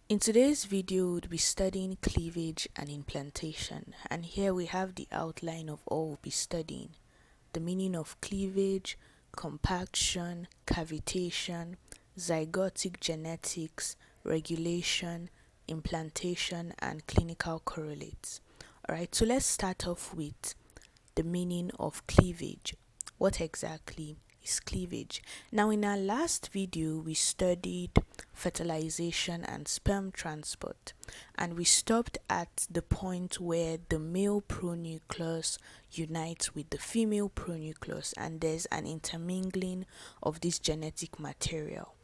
In today's video, we'll be studying cleavage and implantation, and here we have the outline of all we'll be studying: the meaning of cleavage, compaction, cavitation, zygotic genetics, regulation, implantation, and clinical correlates. Alright, so let's start off with the meaning of cleavage. What exactly is cleavage? Now, in our last video, we studied fertilization and sperm transport, and we stopped at the point where the male pronucleus unites with the female pronucleus, and there's an intermingling of this genetic material.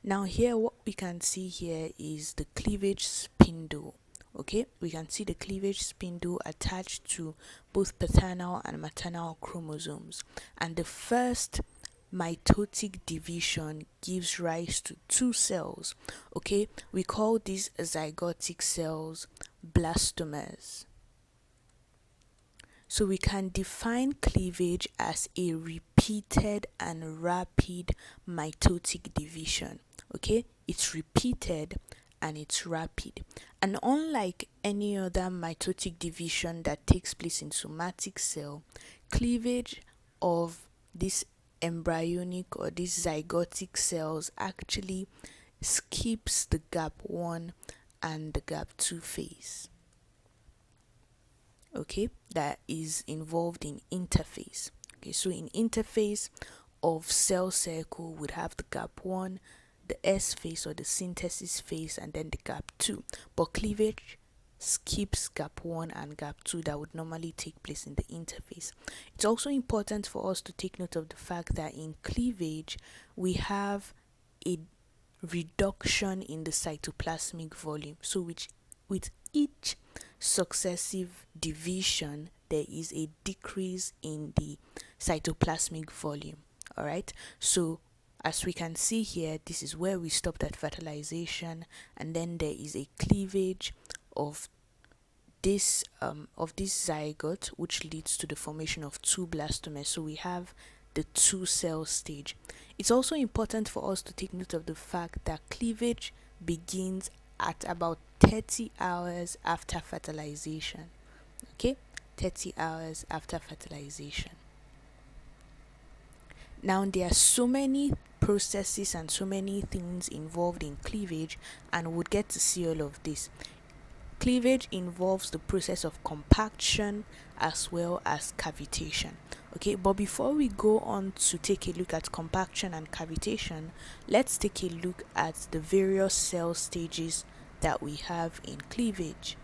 Now, here, what we can see here is the cleavage spindle. Okay, we can see the cleavage spindle attached to both paternal and maternal chromosomes, and the first mitotic division gives rise to two cells. Okay, we call these zygotic cells blastomeres. So we can define cleavage as a repeated and rapid mitotic division. Okay, it's repeated and it's rapid. And unlike any other mitotic division that takes place in somatic cell, cleavage of this embryonic or these zygotic cells actually skips the gap 1 and the gap 2 phase. Okay, that is involved in interphase. Okay, so in interphase of cell cycle would have the gap 1, the S phase or the synthesis phase, and then the gap 2. But cleavage skips gap 1 and gap 2 that would normally take place in the interphase. It's also important for us to take note of the fact that in cleavage we have a reduction in the cytoplasmic volume. So with each successive division there is a decrease in the cytoplasmic volume. All right, so as we can see here, this is where we stopped at fertilization, and then there is a cleavage of this zygote, which leads to the formation of two blastomeres. So we have the two cell stage. It's also important for us to take note of the fact that cleavage begins at about 30 hours after fertilization. Okay, 30 hours after fertilization. Now, there are so many processes and so many things involved in cleavage, and we'll get to see all of this. Cleavage involves the process of compaction as well as cavitation. Okay, but before we go on to take a look at compaction and cavitation, let's take a look at the various cell stages that we have in cleavage.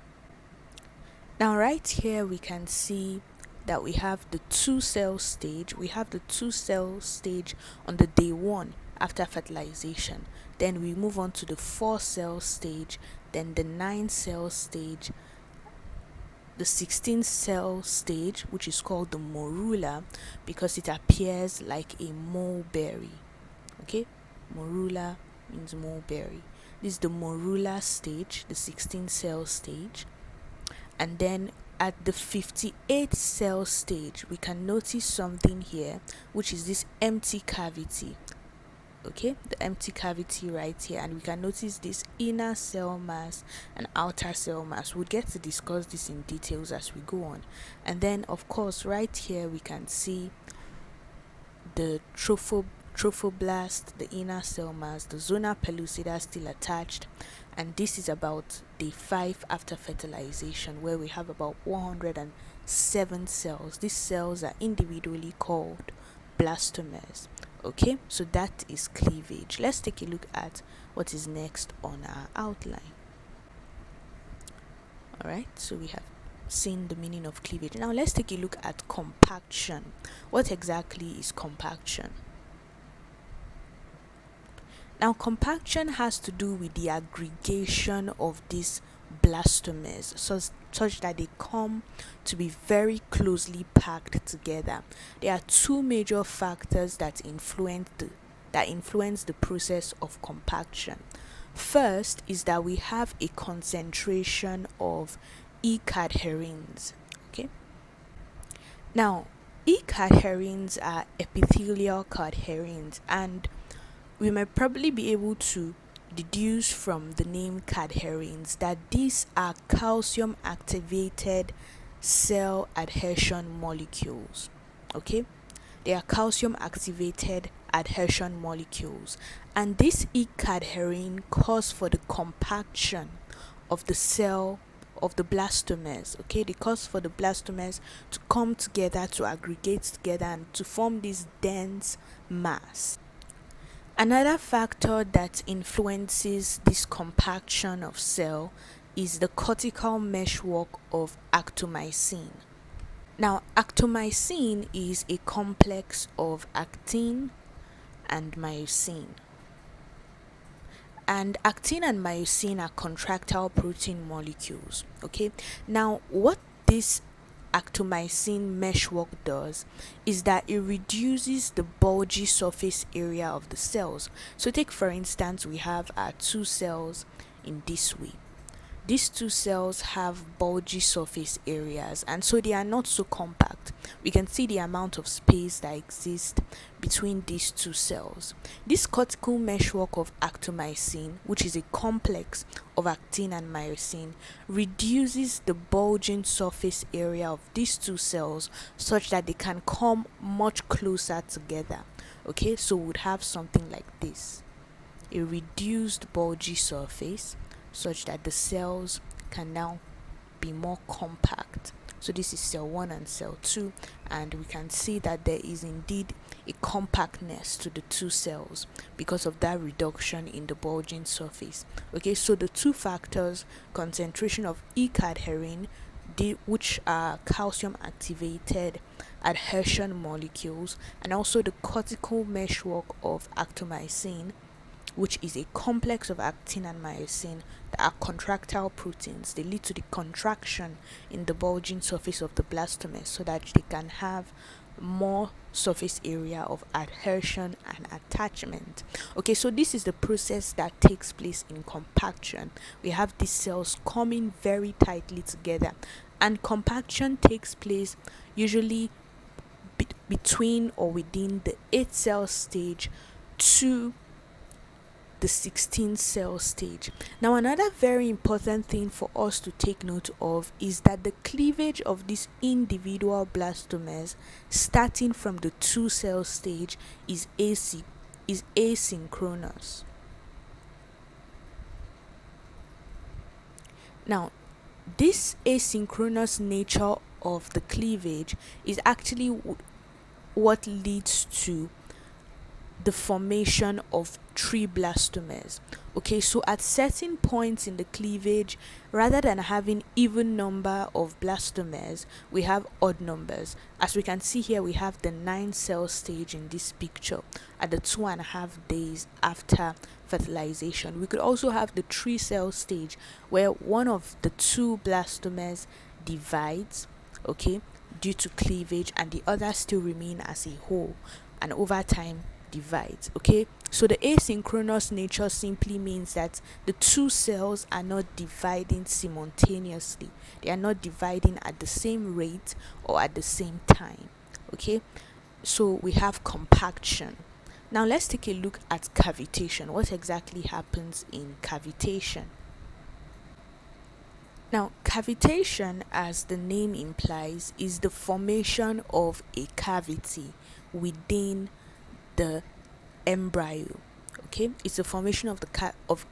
Now, right here we can see that we have the 2-cell stage. We have the 2-cell stage on the day 1 after fertilization. Then we move on to the 4-cell stage, then the 9-cell stage, the 16-cell stage, which is called the morula because it appears like a mulberry. Okay, morula means mulberry. This is the morula stage, the 16-cell stage. And then at the 58-cell stage, we can notice something here, which is this empty cavity. Okay, the empty cavity right here, and we can notice this inner cell mass and outer cell mass. We'll get to discuss this in details as we go on. And then, of course, right here we can see the trophoblast, the inner cell mass, the zona pellucida still attached, and this is about day 5 after fertilization, where we have about 107 cells. These cells are individually called blastomeres. Okay, so that is cleavage. Let's take a look at what is next on our outline. Alright, so we have seen the meaning of cleavage. Now let's take a look at compaction. What exactly is compaction? Now, compaction has to do with the aggregation of these blastomeres such that they come to be very closely packed together. There are two major factors that influence the process of compaction. First is that we have a concentration of E-cadherins. Okay, now E-cadherins are epithelial cadherins, and we might probably be able to deduce from the name cadherins that these are calcium activated cell adhesion molecules. Okay, they are calcium activated adhesion molecules, and this E-cadherin cause for the compaction of the cell of the blastomers. Okay, they cause for the blastomers to come together, to aggregate together, and to form this dense mass. Another factor that influences this compaction of cell is the cortical meshwork of actomycin. Now, actomycin is a complex of actin and myosin. And actin and myosin are contractile protein molecules. Okay, now what this actomycin meshwork does is that it reduces the bulgy surface area of the cells. So take for instance, we have our two cells in this way. These two cells have bulgy surface areas, and so they are not so compact. We can see the amount of space that exists between these two cells. This cortical meshwork of actomycin, which is a complex of actin and myosin, reduces the bulging surface area of these two cells such that they can come much closer together. Okay, so we would have something like this: a reduced bulgy surface such that the cells can now be more compact. So this is cell 1 and cell 2, and we can see that there is indeed a compactness to the two cells because of that reduction in the bulging surface. Okay, so the two factors, concentration of E-cadherin, which are calcium activated adhesion molecules, and also the cortical meshwork of actomycin, which is a complex of actin and myosin that are contractile proteins. They lead to the contraction in the bulging surface of the blastomers so that they can have more surface area of adhesion and attachment. Okay, so this is the process that takes place in compaction. We have these cells coming very tightly together, and compaction takes place usually between or within the 8 cell stage to the 16 cell stage. Now, another very important thing for us to take note of is that the cleavage of these individual blastomers starting from the 2 cell stage is asynchronous. Now, this asynchronous nature of the cleavage is actually what leads to the formation of 3 blastomers. Okay, so at certain points in the cleavage, rather than having even number of blastomers, we have odd numbers. As we can see here, we have the 9 cell stage in this picture at the 2.5 days after fertilization. We could also have the 3 cell stage where one of the 2 blastomers divides, okay, due to cleavage, and the others still remain as a whole, and over time divides. Okay, so the asynchronous nature simply means that the 2 cells are not dividing simultaneously. They are not dividing at the same rate or at the same time. Okay, so we have compaction. Now let's take a look at cavitation. What exactly happens in cavitation? Now, cavitation, as the name implies, is the formation of a cavity within the embryo. Okay, it's a formation of the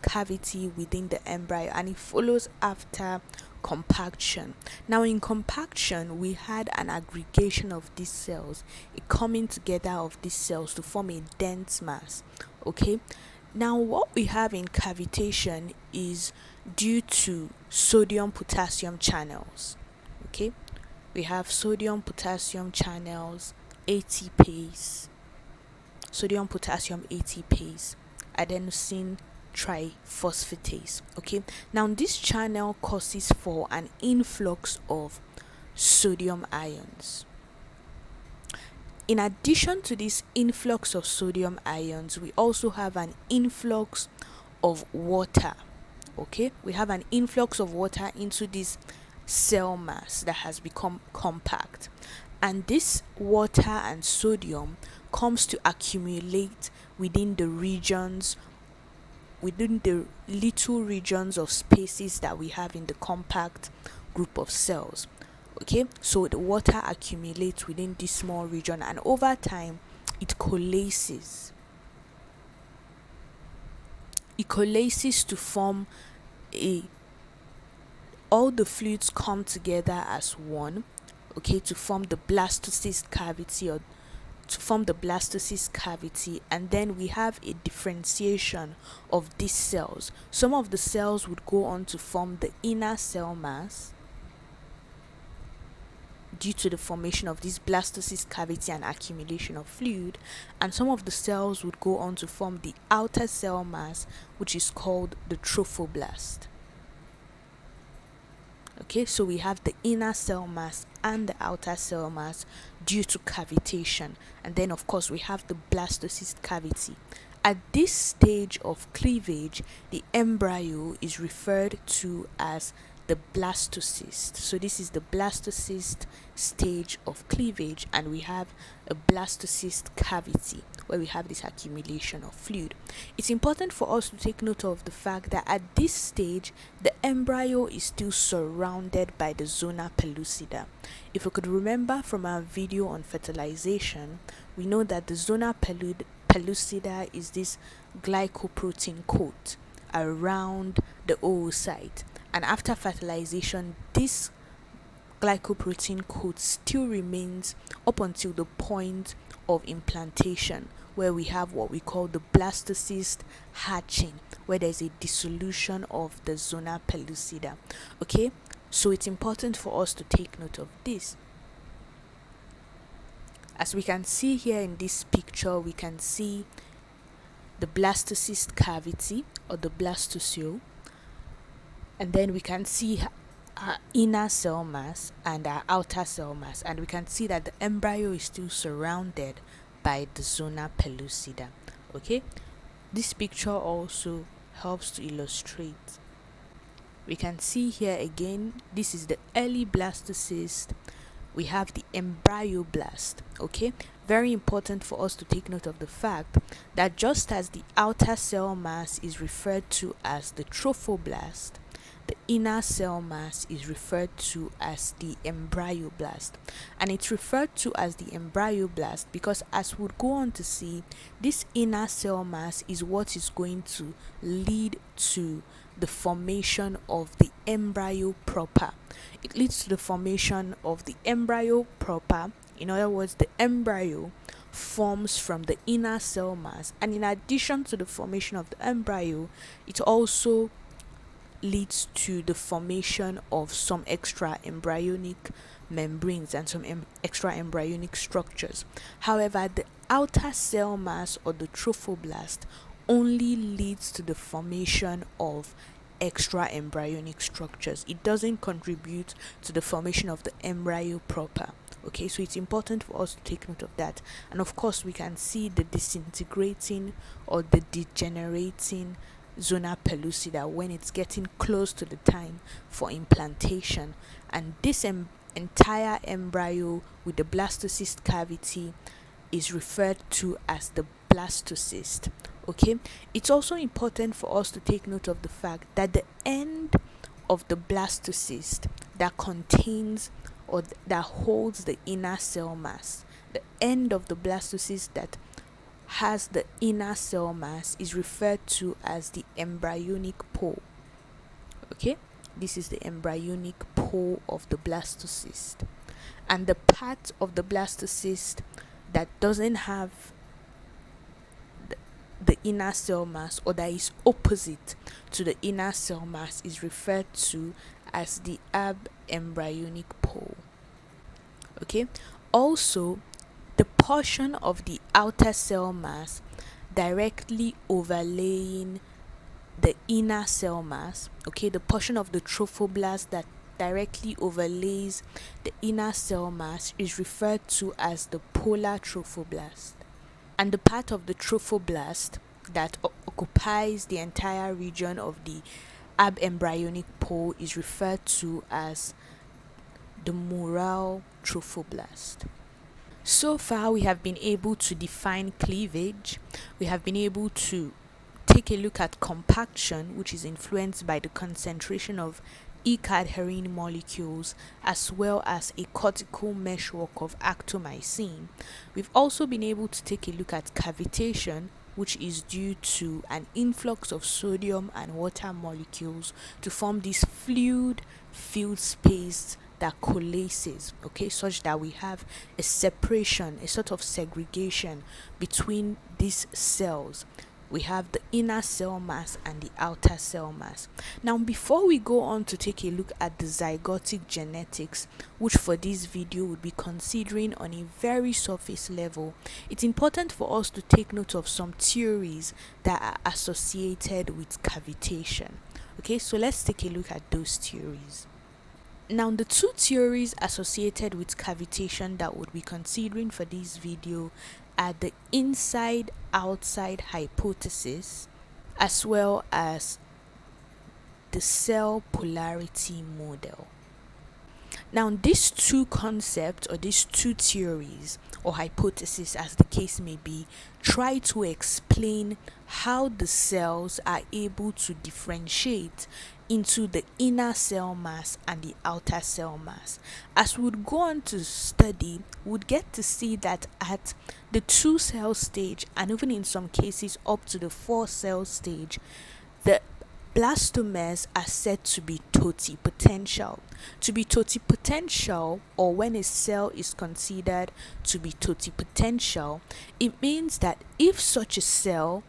cavity within the embryo, and it follows after compaction. Now, in compaction, we had an aggregation of these cells, a coming together of these cells to form a dense mass. Okay, now what we have in cavitation is due to sodium potassium channels. Okay, we have sodium potassium channels, ATPase, sodium potassium ATPase, adenosine triphosphatase. Okay, now this channel causes for an influx of sodium ions. In addition to this influx of sodium ions, we also have an influx of water. Okay, we have an influx of water into this cell mass that has become compact, and this water and sodium comes to accumulate within the regions within the little regions of spaces that we have in the compact group of cells. Okay, so the water accumulates within this small region, and over time it coalesces. It coalesces to form a all the fluids come together as one, okay, to form the blastocyst cavity, or to form the blastocyst cavity. And then we have a differentiation of these cells. Some of the cells would go on to form the inner cell mass due to the formation of this blastocyst cavity and accumulation of fluid, and some of the cells would go on to form the outer cell mass, which is called the trophoblast. Okay, so we have the inner cell mass and the outer cell mass due to cavitation, and then of course we have the blastocyst cavity. At this stage of cleavage, the embryo is referred to as the blastocyst. So this is the blastocyst stage of cleavage, and we have a blastocyst cavity where we have this accumulation of fluid. It's important for us to take note of the fact that at this stage, the embryo is still surrounded by the zona pellucida. If we could remember from our video on fertilization, we know that the zona pellucida is this glycoprotein coat around the oocyte, and after fertilization this glycoprotein coat still remains up until the point of implantation, where we have what we call the blastocyst hatching, where there's a dissolution of the zona pellucida. Okay, so it's important for us to take note of this. As we can see here in this picture, we can see the blastocyst cavity or the blastocele, and then we can see our inner cell mass and our outer cell mass, and we can see that the embryo is still surrounded by the zona pellucida. Okay, this picture also helps to illustrate. We can see here again, this is the early blastocyst. We have the embryoblast. Okay, very important for us to take note of the fact that just as the outer cell mass is referred to as the trophoblast, the inner cell mass is referred to as the embryoblast. And it's referred to as the embryoblast because, as we'll go on to see, this inner cell mass is what is going to lead to the formation of the embryo proper. It leads to the formation of the embryo proper. In other words, the embryo forms from the inner cell mass, and in addition to the formation of the embryo, it also leads to the formation of some extra embryonic membranes and some extra embryonic structures. However, the outer cell mass or the trophoblast only leads to the formation of extra embryonic structures. It doesn't contribute to the formation of the embryo proper. Okay, so it's important for us to take note of that. And of course, we can see the disintegrating or the degenerating zona pellucida when it's getting close to the time for implantation, and this entire embryo with the blastocyst cavity is referred to as the blastocyst. Okay, it's also important for us to take note of the fact that the end of the blastocyst that contains or that holds the inner cell mass, the end of the blastocyst that has the inner cell mass, is referred to as the embryonic pole. Okay, this is the embryonic pole of the blastocyst, and the part of the blastocyst that doesn't have the inner cell mass, or that is opposite to the inner cell mass, is referred to as the embryonic pole. Okay, also the portion of the outer cell mass directly overlaying the inner cell mass, okay, the portion of the trophoblast that directly overlays the inner cell mass is referred to as the polar trophoblast. And the part of the trophoblast that occupies the entire region of the embryonic pole is referred to as the mural trophoblast. So far, we have been able to define cleavage. We have been able to take a look at compaction, which is influenced by the concentration of ec-adhering molecules, as well as a cortical meshwork of actomycin. We've also been able to take a look at cavitation, which is due to an influx of sodium and water molecules to form this fluid filled space that coalesces, okay, such that we have a separation, a sort of segregation between these cells. We have the inner cell mass and the outer cell mass. Now, before we go on to take a look at the zygotic genetics, which for this video we'll be considering on a very surface level, it's important for us to take note of some theories that are associated with cavitation. Okay, so let's take a look at those theories. Now, the two theories associated with cavitation that we'll be considering for this video are the inside-outside hypothesis, as well as the cell polarity model. Now, these two concepts, or these two theories or hypotheses, as the case may be, try to explain how the cells are able to differentiate into the inner cell mass and the outer cell mass. As we would go on to study, we would get to see that at the 2-cell stage, and even in some cases up to the 4-cell stage, the blastomers are said to be totipotential. To be totipotential, or when a cell is considered to be totipotential, it means that if such a cell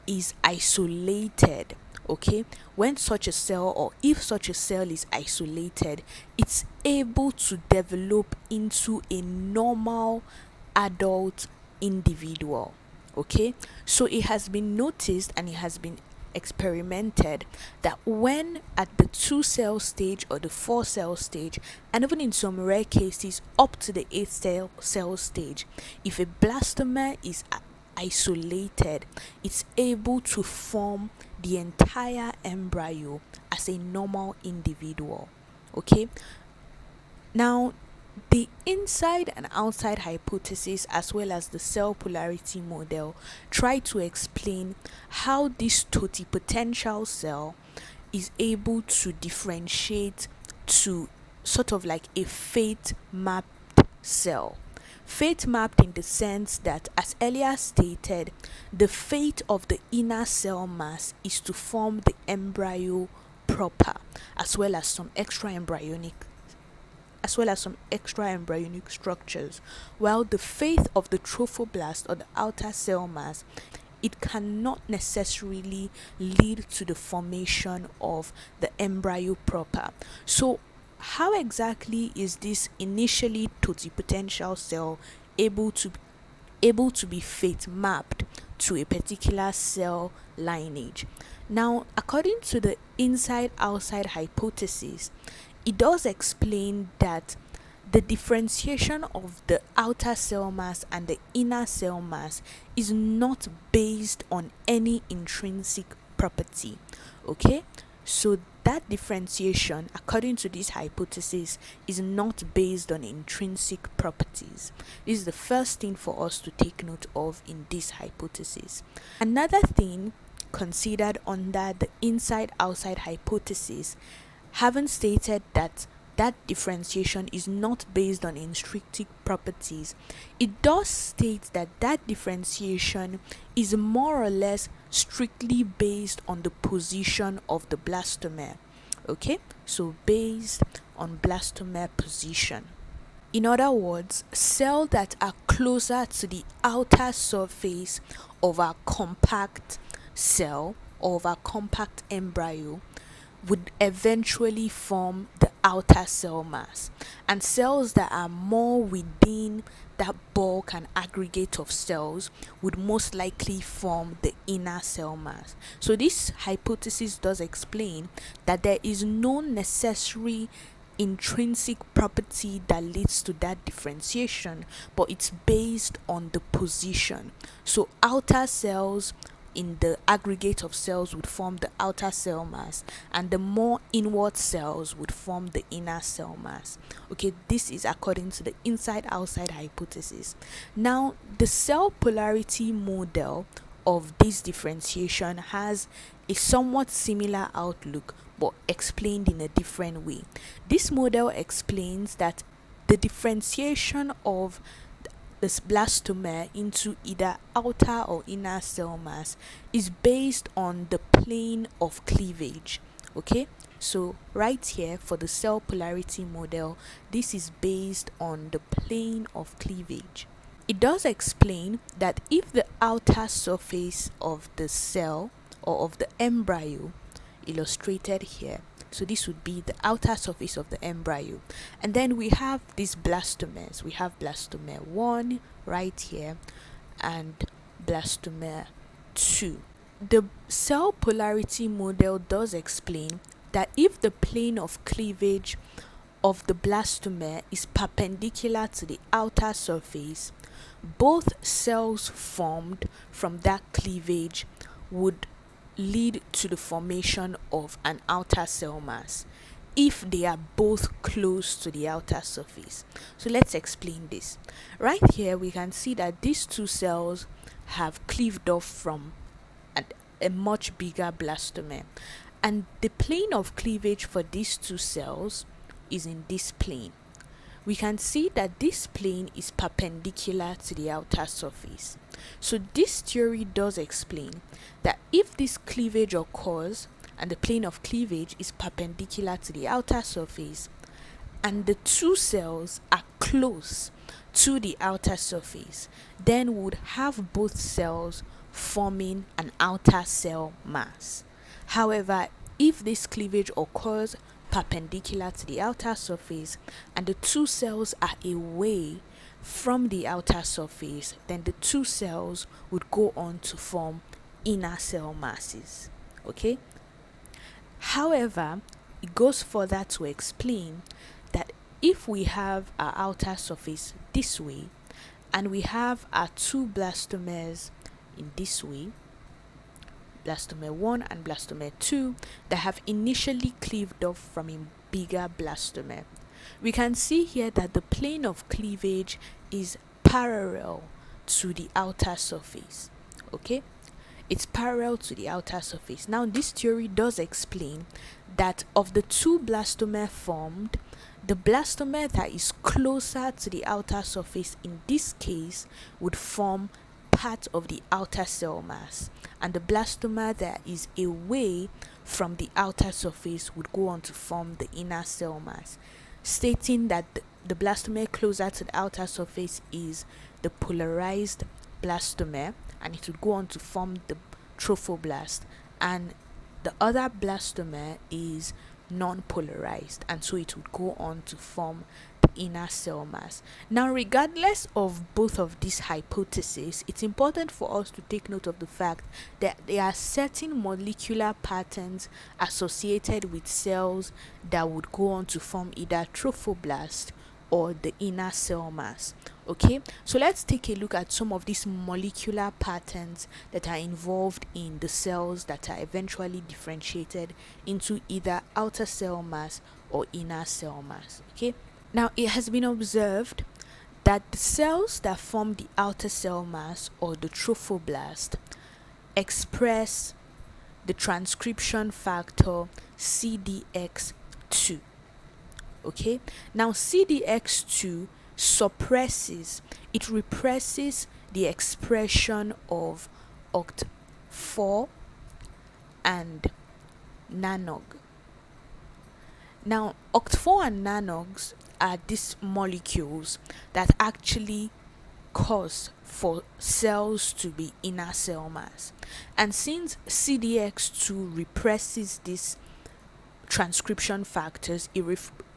is isolated, okay, when such a cell, or if such a cell is isolated, it's able to develop into a normal adult individual. Okay, so it has been noticed and it has been experimented that when at the 2-cell stage or the 4-cell stage, and even in some rare cases up to the 8-cell stage, if a blastomer is isolated, it's able to form the entire embryo as a normal individual. Okay, now the inside and outside hypothesis, as well as the cell polarity model, try to explain how this totipotential cell is able to differentiate to sort of like a fate mapped cell. Fate mapped in the sense that, as earlier stated, the fate of the inner cell mass is to form the embryo proper, as well as some extra embryonic structures, while the fate of the trophoblast, or the outer cell mass, it cannot necessarily lead to the formation of the embryo proper. So how exactly is this initially totipotential cell able to be fate mapped to a particular cell lineage? Now, according to the inside-outside hypothesis, it does explain that the differentiation of the outer cell mass and the inner cell mass is not based on any intrinsic property. Okay, so that differentiation, according to this hypothesis, is not based on intrinsic properties. This is the first thing for us to take note of in this hypothesis. Another thing considered under the inside-outside hypothesis, having stated that differentiation is not based on intrinsic properties, it does state that differentiation is more or less strictly based on the position of the blastomer. Okay, so based on blastomer position. In other words, cells that are closer to the outer surface of our compact cell, or of our compact embryo, would eventually form the outer cell mass, and cells that are more within that bulk and aggregate of cells would most likely form the inner cell mass. So this hypothesis does explain that there is no necessary intrinsic property that leads to that differentiation, but it's based on the position. So outer cells in the aggregate of cells would form the outer cell mass, and the more inward cells would form the inner cell mass. Okay, this is according to the inside-outside hypothesis. Now, the cell polarity model of this differentiation has a somewhat similar outlook but explained in a different way. This model explains that the differentiation of this blastoma into either outer or inner cell mass is based on the plane of cleavage. Okay, so right here for the cell polarity model, this is based on the plane of cleavage. It does explain that if the outer surface of the cell or of the embryo, illustrated here, so this would be the outer surface of the embryo, and then we have these blastomeres. We have blastome 1 right here and blastome 2. The cell polarity model does explain that if the plane of cleavage of the blastomere is perpendicular to the outer surface, both cells formed from that cleavage would lead to the formation of an outer cell mass if they are both close to the outer surface. So let's explain this. Right here we can see that these two cells have cleaved off from a much bigger blastome, and the plane of cleavage for these two cells is in this plane. We can see that this plane is perpendicular to the outer surface. So this theory does explain that if this cleavage occurs and the plane of cleavage is perpendicular to the outer surface and the two cells are close to the outer surface, then we would have both cells forming an outer cell mass. However, if this cleavage occurs perpendicular to the outer surface and the two cells are away from the outer surface, then the two cells would go on to form inner cell masses. Okay? However, it goes further to explain that if we have our outer surface this way and we have our two blastomeres in this way, blastome 1 and blastome 2, that have initially cleaved off from a bigger blastome, we can see here that the plane of cleavage is parallel to the outer surface. Okay, it's parallel to the outer surface. Now this theory does explain that of the two blastome formed, the blastome that is closer to the outer surface in this case would form part of the outer cell mass, and the blastoma that is away from the outer surface would go on to form the inner cell mass, stating that the blastome closer to the outer surface is the polarized blastome, and it would go on to form the trophoblast, and the other blastome is non-polarized, and so it would go on to form inner cell mass. Now, regardless of both of these hypotheses, it's important for us to take note of the fact that there are certain molecular patterns associated with cells that would go on to form either trophoblast or the inner cell mass. Okay, so let's take a look at some of these molecular patterns that are involved in the cells that are eventually differentiated into either outer cell mass or inner cell mass. Okay, now it has been observed that the cells that form the outer cell mass or the trophoblast express the transcription factor CDX2. Okay, now CDX2 represses the expression of OCT4 and NANOG. Now, OCT4 and NANOGs are these molecules that actually cause for cells to be inner cell mass. And since CDX2 represses these transcription factors, it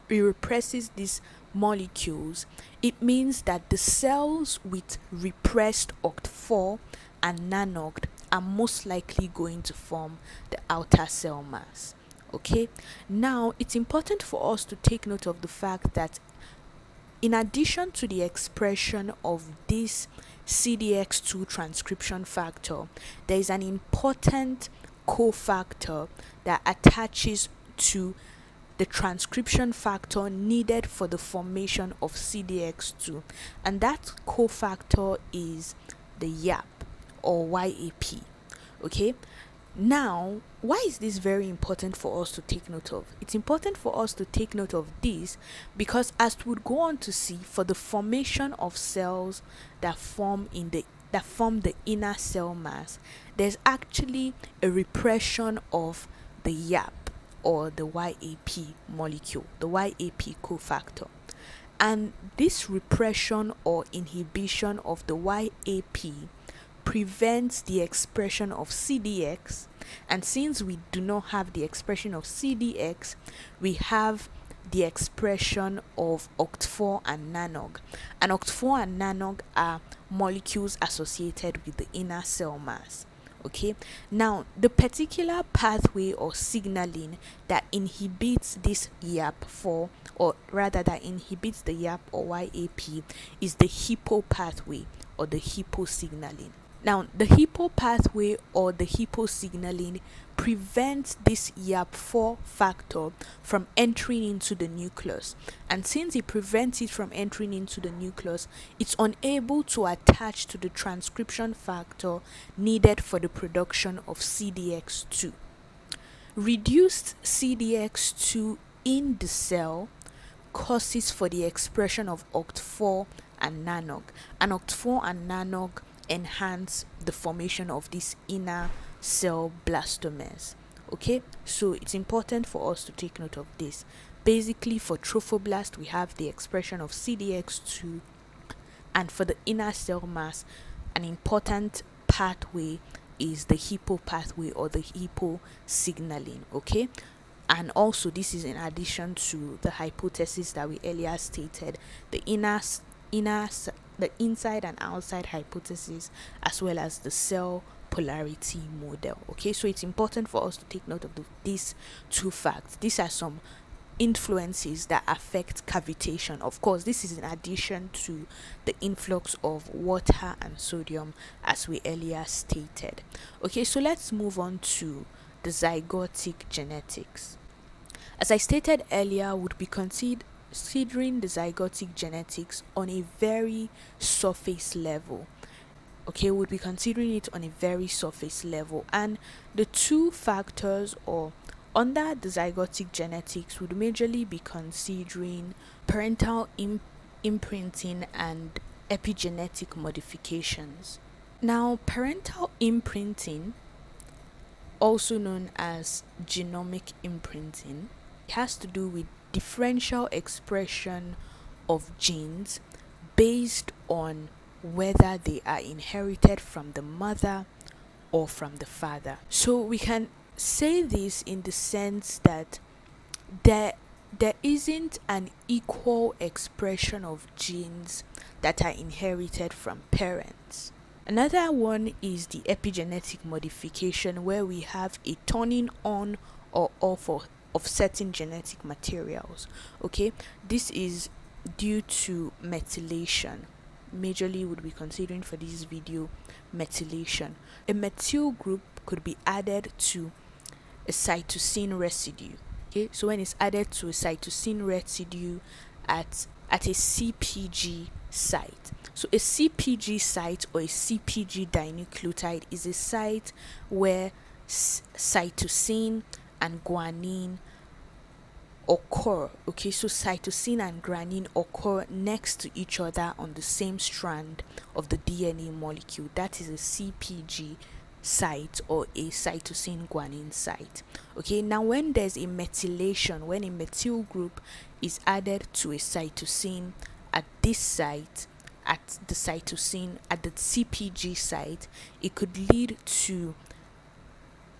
represses these molecules, it means that the cells with repressed OCT4 and NANOG are most likely going to form the outer cell mass. Okay, now it's important for us to take note of the fact that in addition to the expression of this CDX2 transcription factor, there is an important cofactor that attaches to the transcription factor needed for the formation of CDX2, and that cofactor is the YAP or YAP. Okay, now why is this very important for us to take note of? It's important for us to take note of this because, as we would go on to see, for the formation of cells that form the inner cell mass, there's actually a repression of the YAP or the YAP molecule, the YAP cofactor. And this repression or inhibition of the YAP prevents the expression of CDX, and since we do not have the expression of CDX, we have the expression of OCT4 and NANOG. And OCT4 and NANOG are molecules associated with the inner cell mass. Okay, now the particular pathway or signaling that inhibits this YAP4, or rather that inhibits the YAP or YAP, is the HIPPO pathway or the HIPPO signaling. Now, the HIPPO pathway or the HIPPO signaling prevents this YAP4 factor from entering into the nucleus. And since it prevents it from entering into the nucleus, it's unable to attach to the transcription factor needed for the production of CDX2. Reduced CDX2 in the cell causes for the expression of OCT4 and NANOG. And OCT4 and NANOG enhance the formation of these inner cell blastomeres. Okay, so it's important for us to take note of this. Basically, for trophoblast, we have the expression of CDX2, and for the inner cell mass, an important pathway is the HIPPO pathway or the HIPPO signaling. Okay, and also this is in addition to the hypothesis that we earlier stated, the the inside and outside hypothesis, as well as the cell polarity model. Okay, so it's important for us to take note of these two facts. These are some influences that affect cavitation. Of course, this is in addition to the influx of water and sodium, as we earlier stated. Okay, so let's move on to the zygotic genetics. As I stated earlier, would be considering the zygotic genetics on a very surface level. Okay, we'll be considering it on a very surface level, and the two factors or under the zygotic genetics would majorly be considering parental imprinting and epigenetic modifications. Now, parental imprinting, also known as genomic imprinting, has to do with differential expression of genes based on whether they are inherited from the mother or from the father. So we can say this in the sense that there isn't an equal expression of genes that are inherited from parents. Another one is the epigenetic modification, where we have a turning on or off of certain genetic materials. Okay, this is due to methylation. Majorly would be considering for this video methylation. A methyl group could be added to a cytosine residue. Okay, so when it's added to a cytosine residue at a CPG site. So a CPG site or a CPG dinucleotide is a site where cytosine and guanine occur. Okay, so cytosine and guanine occur next to each other on the same strand of the DNA molecule. That is a CPG site or a cytosine guanine site. Okay, now when there's a methylation, when a methyl group is added to a cytosine at this site, at the cytosine, at the CPG site, it could lead to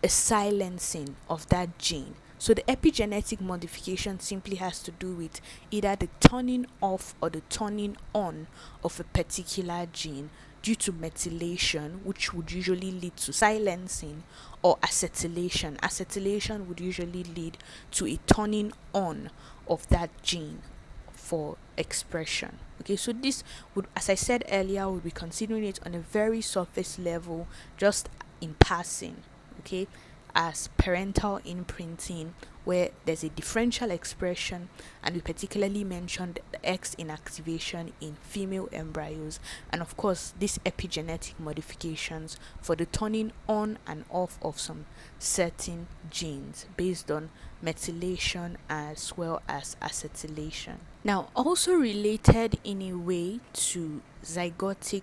a silencing of that gene. So the epigenetic modification simply has to do with either the turning off or the turning on of a particular gene due to methylation, which would usually lead to silencing, or acetylation. Acetylation would usually lead to a turning on of that gene for expression. Okay, so this would, as I said earlier, would be considering it on a very surface level, just in passing. Okay, as parental imprinting, where there's a differential expression, and we particularly mentioned the X inactivation in female embryos, and of course these epigenetic modifications for the turning on and off of some certain genes based on methylation as well as acetylation. Now, also related in a way to zygotic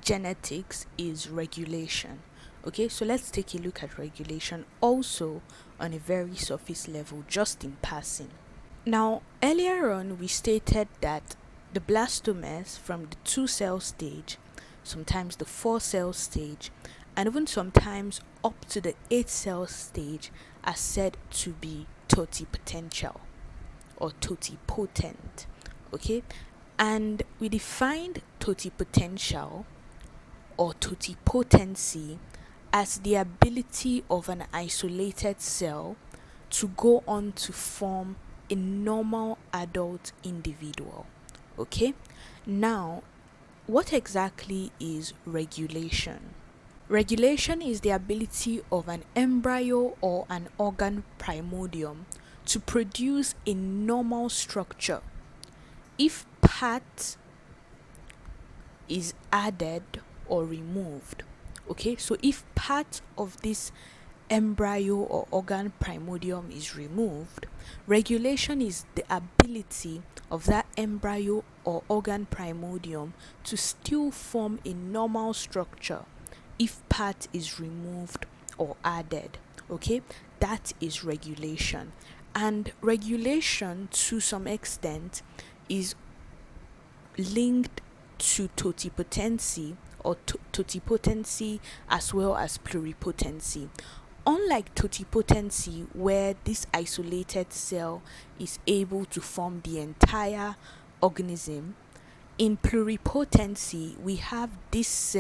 genetics is regulation. Okay, so let's take a look at regulation also on a very surface level, just in passing. Now, earlier on, we stated that the blastomeres from the 2-cell stage, sometimes the 4-cell stage, and even sometimes up to the 8-cell stage are said to be totipotential or totipotent. Okay, and we defined totipotential or totipotency as the ability of an isolated cell to go on to form a normal adult individual. Okay, now what exactly is regulation? Regulation is the ability of an embryo or an organ primordium to produce a normal structure if part is added or removed. Okay, so if part of this embryo or organ primordium is removed, regulation is the ability of that embryo or organ primordium to still form a normal structure if part is removed or added. Okay, that is regulation. And regulation to some extent is linked to totipotency or totipotency as well as pluripotency. Unlike totipotency, where this isolated cell is able to form the entire organism, in pluripotency we have this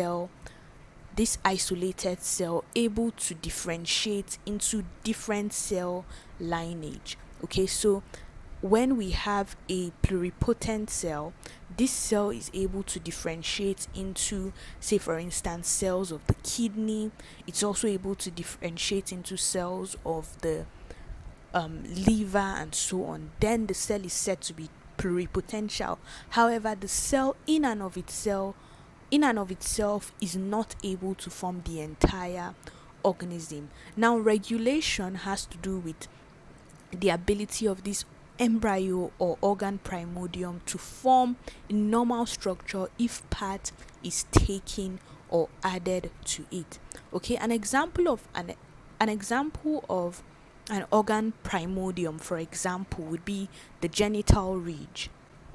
isolated cell able to differentiate into different cell lineage. Okay, so when we have a pluripotent cell, this cell is able to differentiate into, say for instance, cells of the kidney. It's also able to differentiate into cells of the liver and so on. Then the cell is said to be pluripotential. However, the cell in and of itself is not able to form the entire organism. Now, regulation has to do with the ability of this embryo or organ primordium to form a normal structure if part is taken or added to it. Okay, an example of an organ primordium, for example, would be the genital ridge.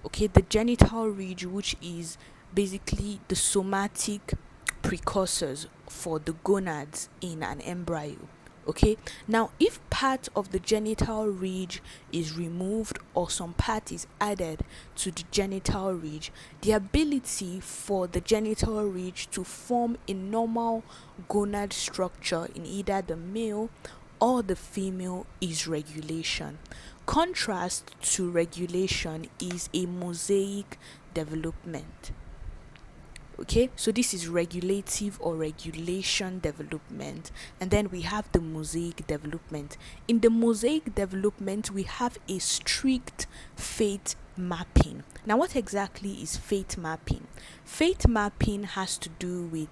Okay, the genital ridge, which is basically the somatic precursors for the gonads in an embryo. Okay, now if part of the genital ridge is removed or some part is added to the genital ridge, the ability for the genital ridge to form a normal gonad structure in either the male or the female is regulation. Contrast to regulation is a mosaic development. Okay, so this is regulative or regulation development, and then we have the mosaic development. In the mosaic development, we have a strict fate mapping. Now, what exactly is fate mapping? Fate mapping has to do with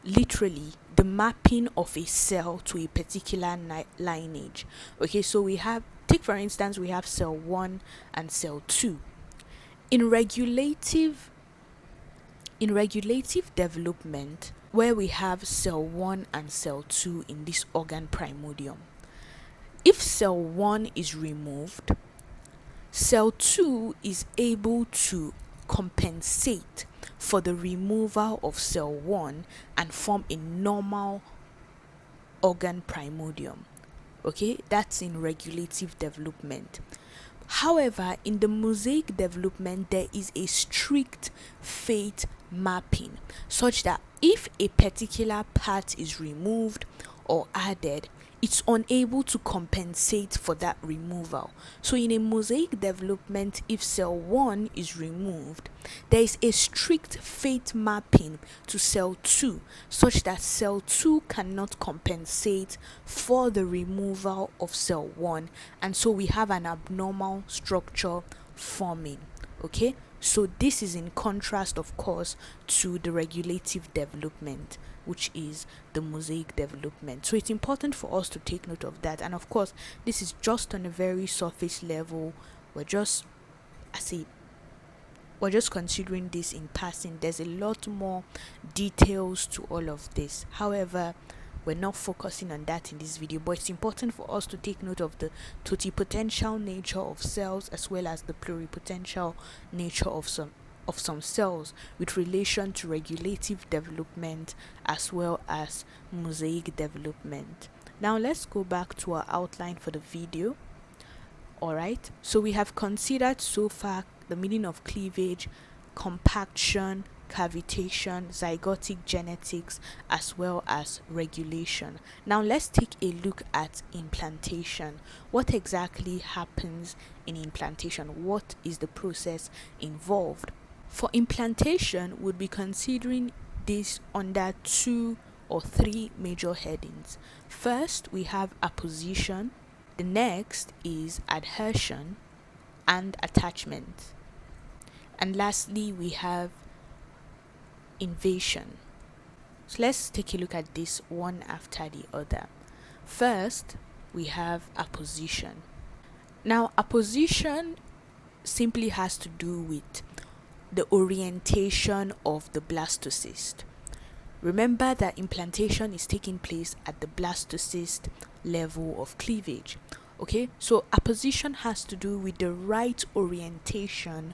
literally the mapping of a cell to a particular lineage. Okay, so take for instance, we have cell 1 and cell 2. In regulative development, where we have cell 1 and cell 2 in this organ primordium, if cell 1 is removed, cell 2 is able to compensate for the removal of cell 1 and form a normal organ primordium. Okay, that's in regulative development. However, in the mosaic development, there is a strict fate mapping such that if a particular part is removed or added, it's unable to compensate for that removal. So in a mosaic development, if cell 1 is removed, there is a strict fate mapping to cell 2 such that cell 2 cannot compensate for the removal of cell 1, and so we have an abnormal structure forming. Okay, so this is in contrast, of course, to the regulative development, which is the mosaic development. So it's important for us to take note of that. And of course, this is just on a very surface level. We're just considering this in passing. There's a lot more details to all of this. However, we're not focusing on that in this video, but it's important for us to take note of the totipotential nature of cells as well as the pluripotential nature of some cells with relation to regulative development as well as mosaic development. Now let's go back to our outline for the video. Alright, so we have considered so far the meaning of cleavage, compaction, cavitation, zygotic genetics, as well as regulation. Now let's take a look at implantation. What exactly happens in implantation? What is the process involved? For implantation, we'll be considering this under 2 or 3 major headings. First, we have apposition. The next is adhesion and attachment. And lastly, we have invasion. So let's take a look at this one after the other. First, we have apposition. Now, apposition simply has to do with the orientation of the blastocyst. Remember that implantation is taking place at the blastocyst level of cleavage. Okay, so apposition has to do with the right orientation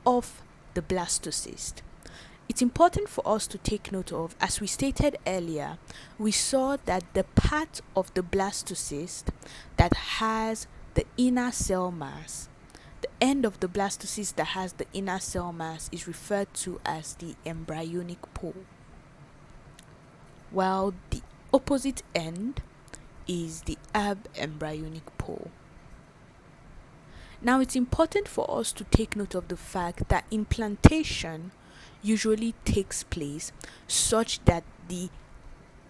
of the blastocyst. It's important for us to take note of, as we stated earlier, we saw that the part of the blastocyst that has the inner cell mass, the end of the blastocyst that has the inner cell mass is referred to as the embryonic pole, while the opposite end is the abembryonic pole. Now it's important for us to take note of the fact that implantation usually takes place such that the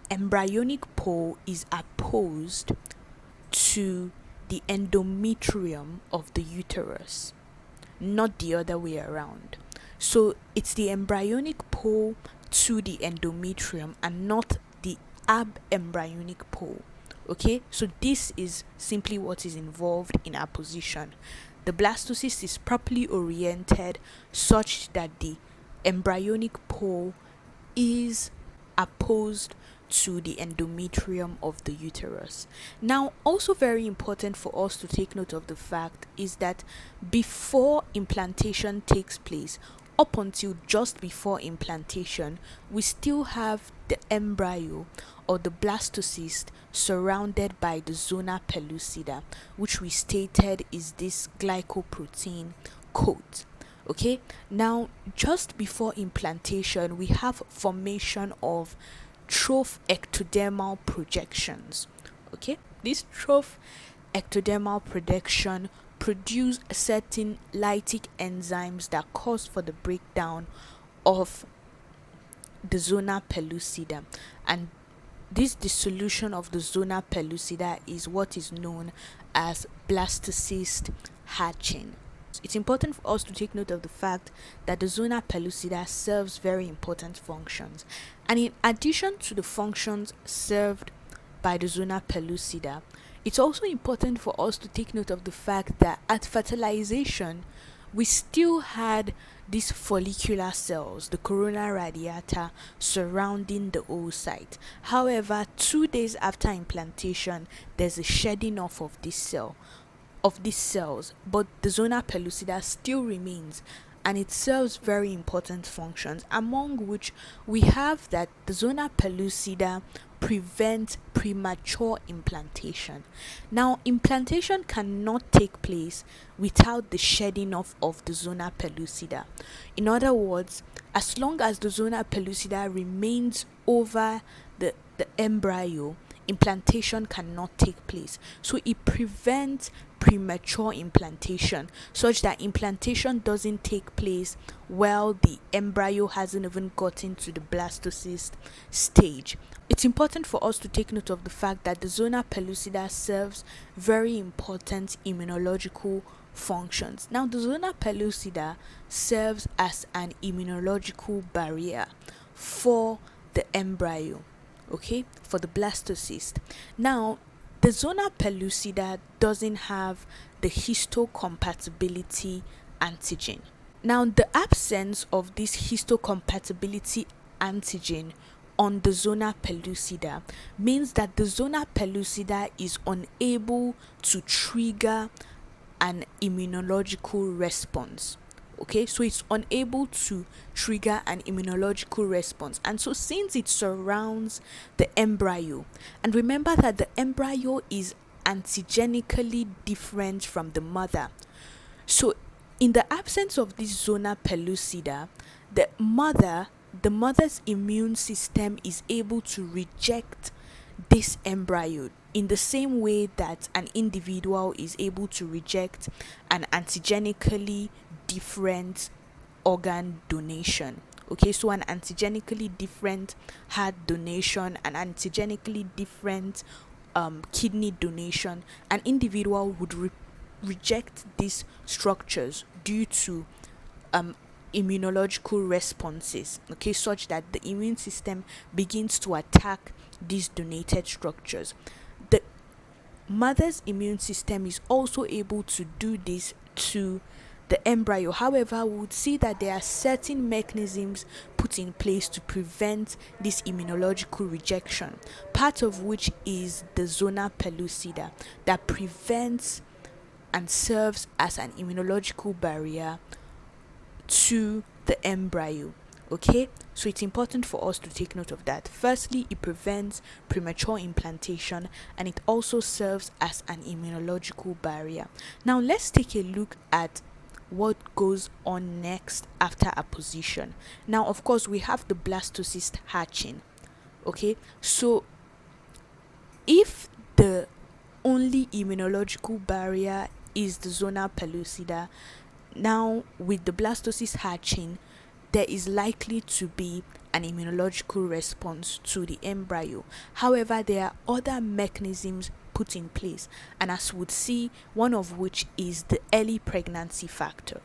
embryonic pole is opposed to the endometrium of the uterus, not the other way around. So it's the embryonic pole to the endometrium and not the abembryonic pole. Okay, so this is simply what is involved in apposition. The blastocyst is properly oriented such that the embryonic pole is opposed to the endometrium of the uterus. Now, also very important for us to take note of the fact is that before implantation takes place, up until just before implantation, we still have the embryo or the blastocyst surrounded by the zona pellucida, which we stated is this glycoprotein coat. Okay, now just before implantation, we have formation of trough ectodermal projections. Okay, this trough ectodermal projection produce certain lytic enzymes that cause for the breakdown of the zona pellucida, and this dissolution of the zona pellucida is what is known as blastocyst hatching. It's important for us to take note of the fact that the zona pellucida serves very important functions, and in addition to the functions served by the zona pellucida, it's also important for us to take note of the fact that at fertilization, we still had these follicular cells, the corona radiata, surrounding the oocyte. However, 2 days after implantation, there's a shedding off of these cells, but the zona pellucida still remains, and it serves very important functions, among which we have that the zona pellucida prevents premature implantation. Now, implantation cannot take place without the shedding off of the zona pellucida. In other words, as long as the zona pellucida remains over the embryo, implantation cannot take place. So it prevents premature implantation, such that implantation doesn't take place while the embryo hasn't even gotten to the blastocyst stage. It's important for us to take note of the fact that the zona pellucida serves very important immunological functions. Now, the zona pellucida serves as an immunological barrier for the embryo, okay, for the blastocyst. Now, the zona pellucida doesn't have the histocompatibility antigen. Now, the absence of this histocompatibility antigen on the zona pellucida means that the zona pellucida is unable to trigger an immunological response. Okay, so it's unable to trigger an immunological response. And so, since it surrounds the embryo, and remember that the embryo is antigenically different from the mother, so in the absence of this zona pellucida, the mother's immune system is able to reject this embryo in the same way that an individual is able to reject an antigenically different organ donation. Okay, so an antigenically different heart donation, an antigenically different kidney donation, an individual would reject these structures due to immunological responses, okay, such that the immune system begins to attack these donated structures. The mother's immune system is also able to do this to the embryo. However, we would see that there are certain mechanisms put in place to prevent this immunological rejection, part of which is the zona pellucida that prevents and serves as an immunological barrier to the embryo. Okay, so it's important for us to take note of that. Firstly, it prevents premature implantation, and it also serves as an immunological barrier. Now, let's take a look at what goes on next after apposition. Now, of course, we have the blastocyst hatching. Okay, so if the only immunological barrier is the zona pellucida, now with the blastocyst hatching, there is likely to be an immunological response to the embryo. However, there are other mechanisms put in place, and as we would see, one of which is the early pregnancy factor.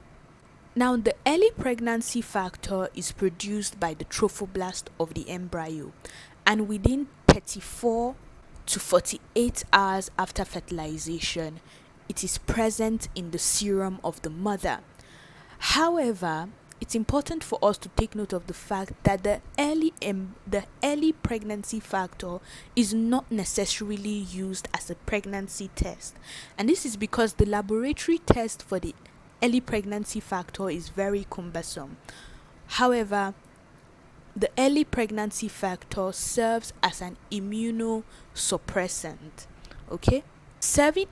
Now, the early pregnancy factor is produced by the trophoblast of the embryo, and within 34 to 48 hours after fertilization, it is present in the serum of the mother. However, it's important for us to take note of the fact that the early pregnancy factor is not necessarily used as a pregnancy test, and this is because the laboratory test for the early pregnancy factor is very cumbersome. However, the early pregnancy factor serves as an immunosuppressant. Okay, serving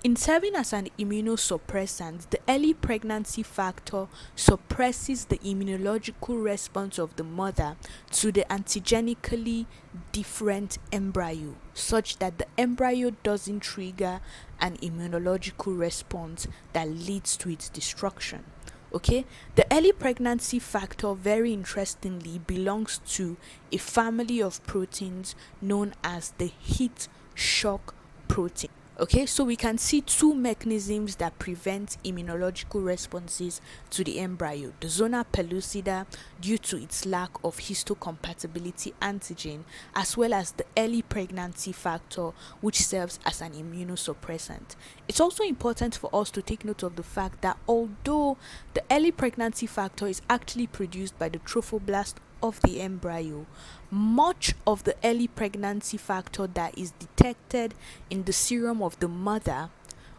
as an immunosuppressant, the early pregnancy factor suppresses the immunological response of the mother to the antigenically different embryo, such that the embryo doesn't trigger an immunological response that leads to its destruction. Okay, the early pregnancy factor, very interestingly, belongs to a family of proteins known as the heat shock protein. Okay, so we can see two mechanisms that prevent immunological responses to the embryo: the zona pellucida, due to its lack of histocompatibility antigen, as well as the early pregnancy factor, which serves as an immunosuppressant. It's also important for us to take note of the fact that although the early pregnancy factor is actually produced by the trophoblast of the embryo, much of the early pregnancy factor that is detected in the serum of the mother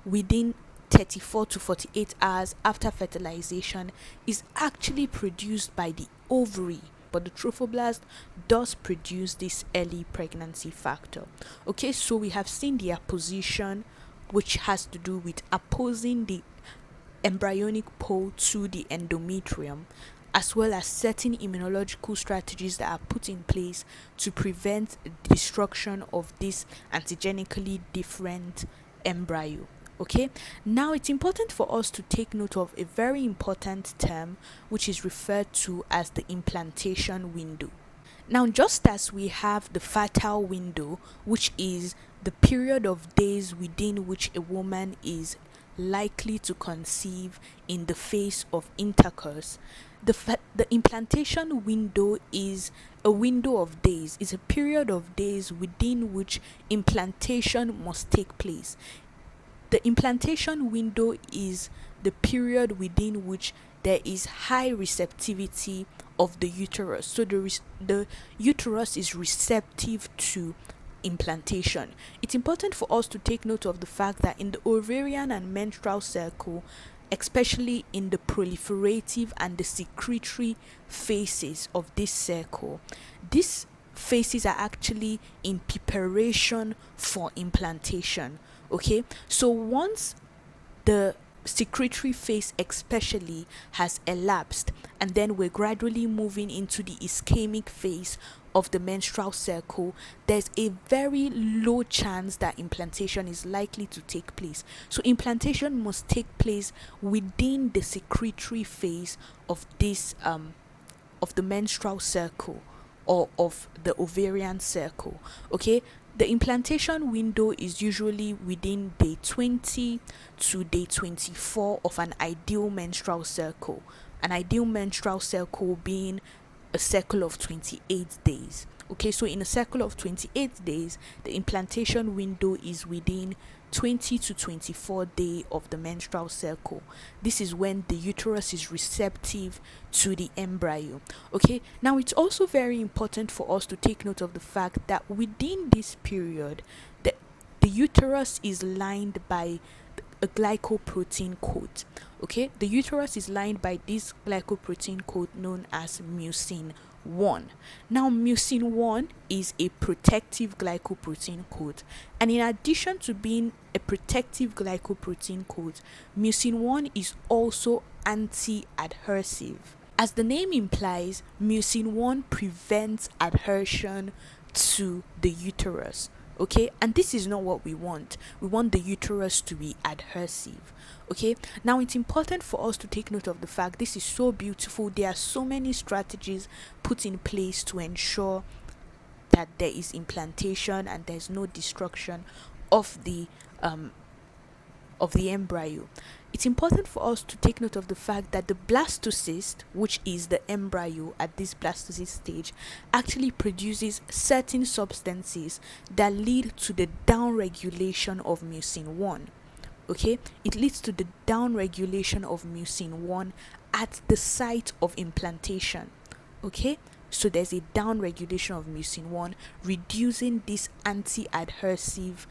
within 34 to 48 hours after fertilization is actually produced by the ovary, but the trophoblast does produce this early pregnancy factor. Okay, so we have seen the apposition, which has to do with opposing the embryonic pole to the endometrium, as well as certain immunological strategies that are put in place to prevent destruction of this antigenically different embryo. Okay, now it's important for us to take note of a very important term which is referred to as the implantation window. Now, just as we have the fertile window, which is the period of days within which a woman is likely to conceive in the phase of intercourse, the implantation window is a window of days, is a period of days within which implantation must take place. The implantation window is the period within which there is high receptivity of the uterus. So the uterus is receptive to implantation. It's important for us to take note of the fact that in the ovarian and menstrual cycle, especially in the proliferative and the secretory phases of this cycle, these phases are actually in preparation for implantation. Okay, so once the secretory phase especially has elapsed, and then we're gradually moving into the ischemic phase of the menstrual cycle, there's a very low chance that implantation is likely to take place. So implantation must take place within the secretory phase of this of the menstrual cycle or of the ovarian cycle. Okay, the implantation window is usually within day 20 to day 24 of an ideal menstrual cycle. An ideal menstrual cycle being a cycle of 28 days. Okay, so in a cycle of 28 days, the implantation window is within 20 to 24 day of the menstrual cycle. This is when the uterus is receptive to the embryo. Okay, now it's also very important for us to take note of the fact that within this period, the uterus is lined by a glycoprotein coat. Okay, the uterus is lined by this glycoprotein coat known as mucin 1. Now, mucin 1 is a protective glycoprotein coat, and in addition to being a protective glycoprotein coat, mucin 1 is also anti-adhesive. As the name implies, mucin 1 prevents adhesion to the uterus. Okay, and this is not what we want. We want the uterus to be adhesive. Okay, now it's important for us to take note of the fact this is so beautiful. There are so many strategies put in place to ensure that there is implantation and there's no destruction of the embryo. It's important for us to take note of the fact that the blastocyst, which is the embryo at this blastocyst stage, actually produces certain substances that lead to the downregulation of mucin 1. Okay, it leads to the downregulation of mucin 1 at the site of implantation. Okay, so there's a downregulation of mucin 1, reducing this anti-adhesive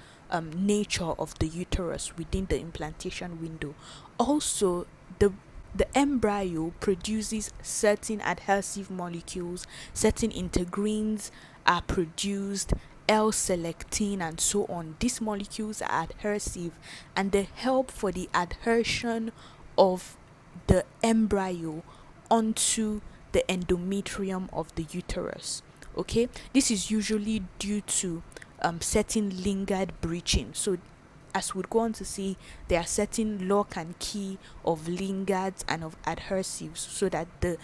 nature of the uterus within the implantation window. Also, the embryo produces certain adhesive molecules, certain integrins are produced, L-selectin and so on. These molecules are adhesive and they help for the adhesion of the embryo onto the endometrium of the uterus. Okay, this is usually due to certain ligand breaching. So as we'd go on to see, there are certain lock and key of ligands and of adhesives so that the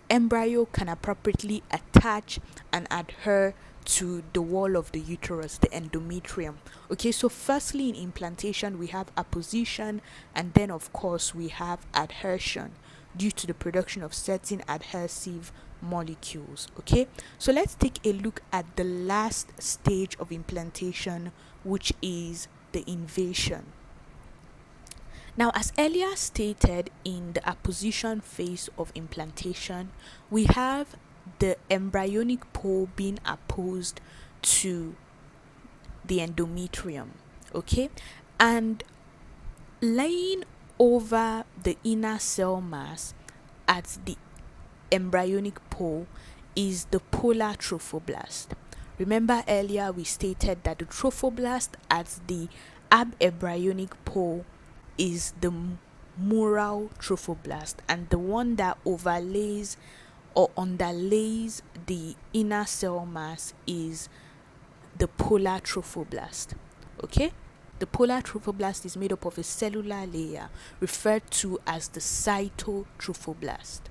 embryo can appropriately attach and adhere to the wall of the uterus, the endometrium. Okay, so firstly in implantation we have apposition, and then of course we have adhesion due to the production of certain adhesive molecules. Okay, so let's take a look at the last stage of implantation, which is the invasion. Now, as earlier stated, in the apposition phase of implantation, we have the embryonic pole being apposed to the endometrium. Okay, and laying over the inner cell mass at the embryonic pole is the polar trophoblast. Remember earlier we stated that the trophoblast at the abembryonic pole is the mural trophoblast, and the one that overlays or underlays the inner cell mass is the polar trophoblast. Okay, the polar trophoblast is made up of a cellular layer referred to as the cytotrophoblast.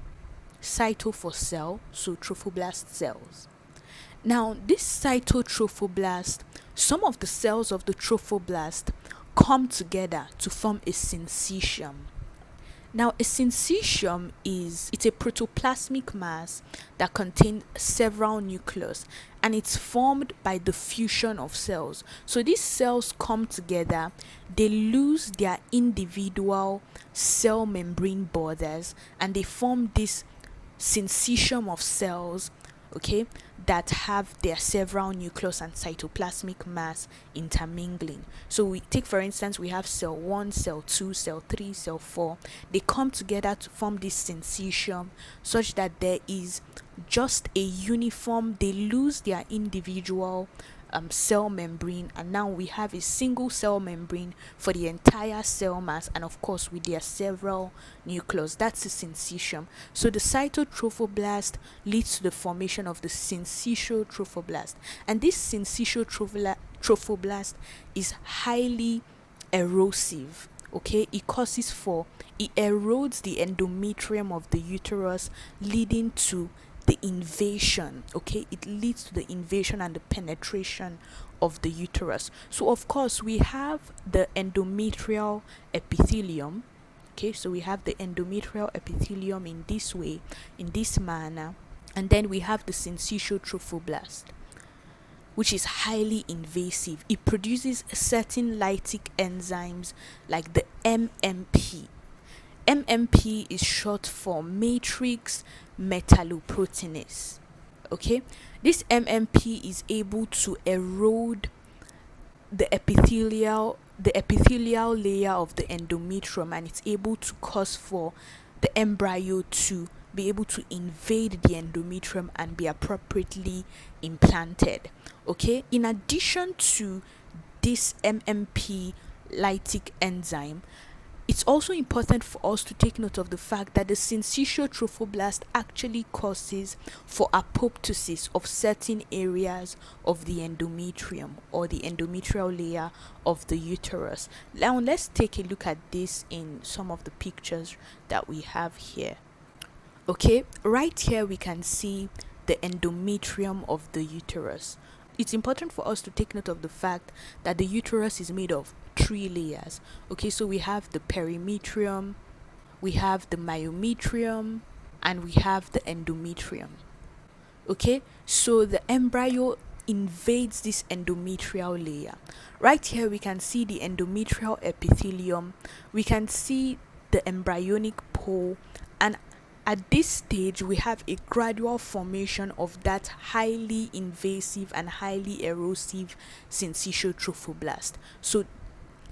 Cyto for cell, so trophoblast cells. Now, this cytotrophoblast, some of the cells of the trophoblast come together to form a syncytium. Now, a syncytium it's a protoplasmic mass that contains several nucleus, and it's formed by the fusion of cells. So these cells come together, they lose their individual cell membrane borders, and they form this syncytium of cells, okay, that have their several nucleus and cytoplasmic mass intermingling. So we take, for instance, we have cell 1, cell 2, cell 3, cell 4. They come together to form this syncytium such that there is just a uniform, they lose their individual cell membrane, and now we have a single cell membrane for the entire cell mass, and of course with their several nucleus. That's a syncytium. So the cytotrophoblast leads to the formation of the syncytial trophoblast, and this syncytial trophoblast is highly erosive. Okay, it erodes the endometrium of the uterus, leading to the invasion. Okay, it leads to the invasion and the penetration of the uterus. So of course we have the endometrial epithelium. Okay, so we have the endometrial epithelium in this way, in this manner, and then we have the syncytial trophoblast, which is highly invasive. It produces certain lytic enzymes like the MMP. MMP is short for matrix metalloproteinase. Okay, this MMP is able to erode the epithelial layer of the endometrium, and it's able to cause for the embryo to be able to invade the endometrium and be appropriately implanted. Okay, in addition to this MMP lytic enzyme, it's also important for us to take note of the fact that the syncytial trophoblast actually causes for apoptosis of certain areas of the endometrium or the endometrial layer of the uterus. Now let's take a look at this in some of the pictures that we have here. Okay, right here we can see the endometrium of the uterus. It's important for us to take note of the fact that the uterus is made of 3 layers. Okay, so we have the perimetrium, we have the myometrium, and we have the endometrium. Okay, so the embryo invades this endometrial layer. Right here we can see the endometrial epithelium, we can see the embryonic pole, and at this stage we have a gradual formation of that highly invasive and highly erosive syncytial trophoblast. So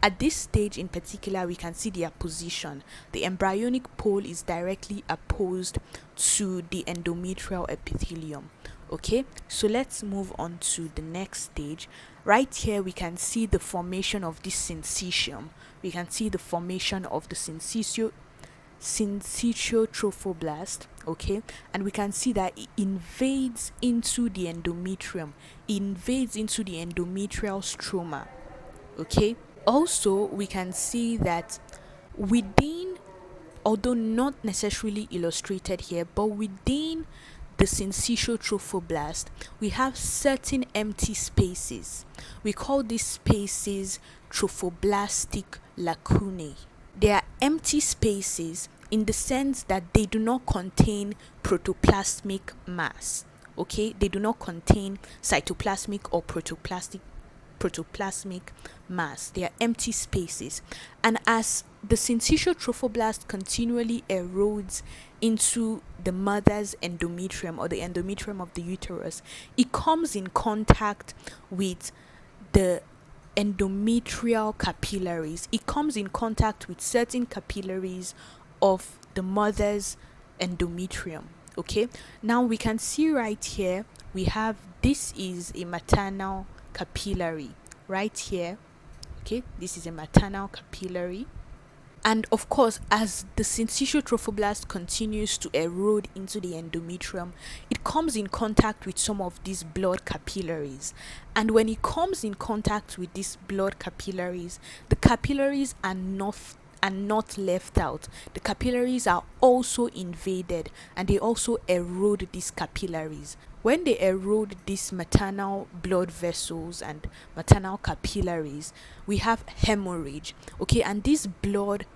at this stage in particular, we can see their position. The embryonic pole is directly opposed to the endometrial epithelium. Okay, so let's move on to the next stage. Right here we can see the formation of this syncytium. We can see the formation of the syncytial trophoblast. Okay, and we can see that it invades into the endometrium, invades into the endometrial stroma. Okay, also we can see that within, although not necessarily illustrated here, but within the syncytial trophoblast we have certain empty spaces. We call these spaces trophoblastic lacunae. They are empty spaces in the sense that they do not contain protoplasmic mass. Okay, they do not contain cytoplasmic or protoplasmic mass. They are empty spaces, and as the syncytial trophoblast continually erodes into the mother's endometrium or the endometrium of the uterus, it comes in contact with the endometrial capillaries. It comes in contact with certain capillaries of the mother's endometrium. Okay, now we can see right here we have, this is a maternal capillary right here. Okay, this is a maternal capillary, And of course, as the syncytial trophoblast continues to erode into the endometrium, it comes in contact with some of these blood capillaries. And when it comes in contact with these blood capillaries, the capillaries are not left out. The capillaries are also invaded, and they also erode these capillaries. When they erode these maternal blood vessels and maternal capillaries, we have hemorrhage. Okay, and this blood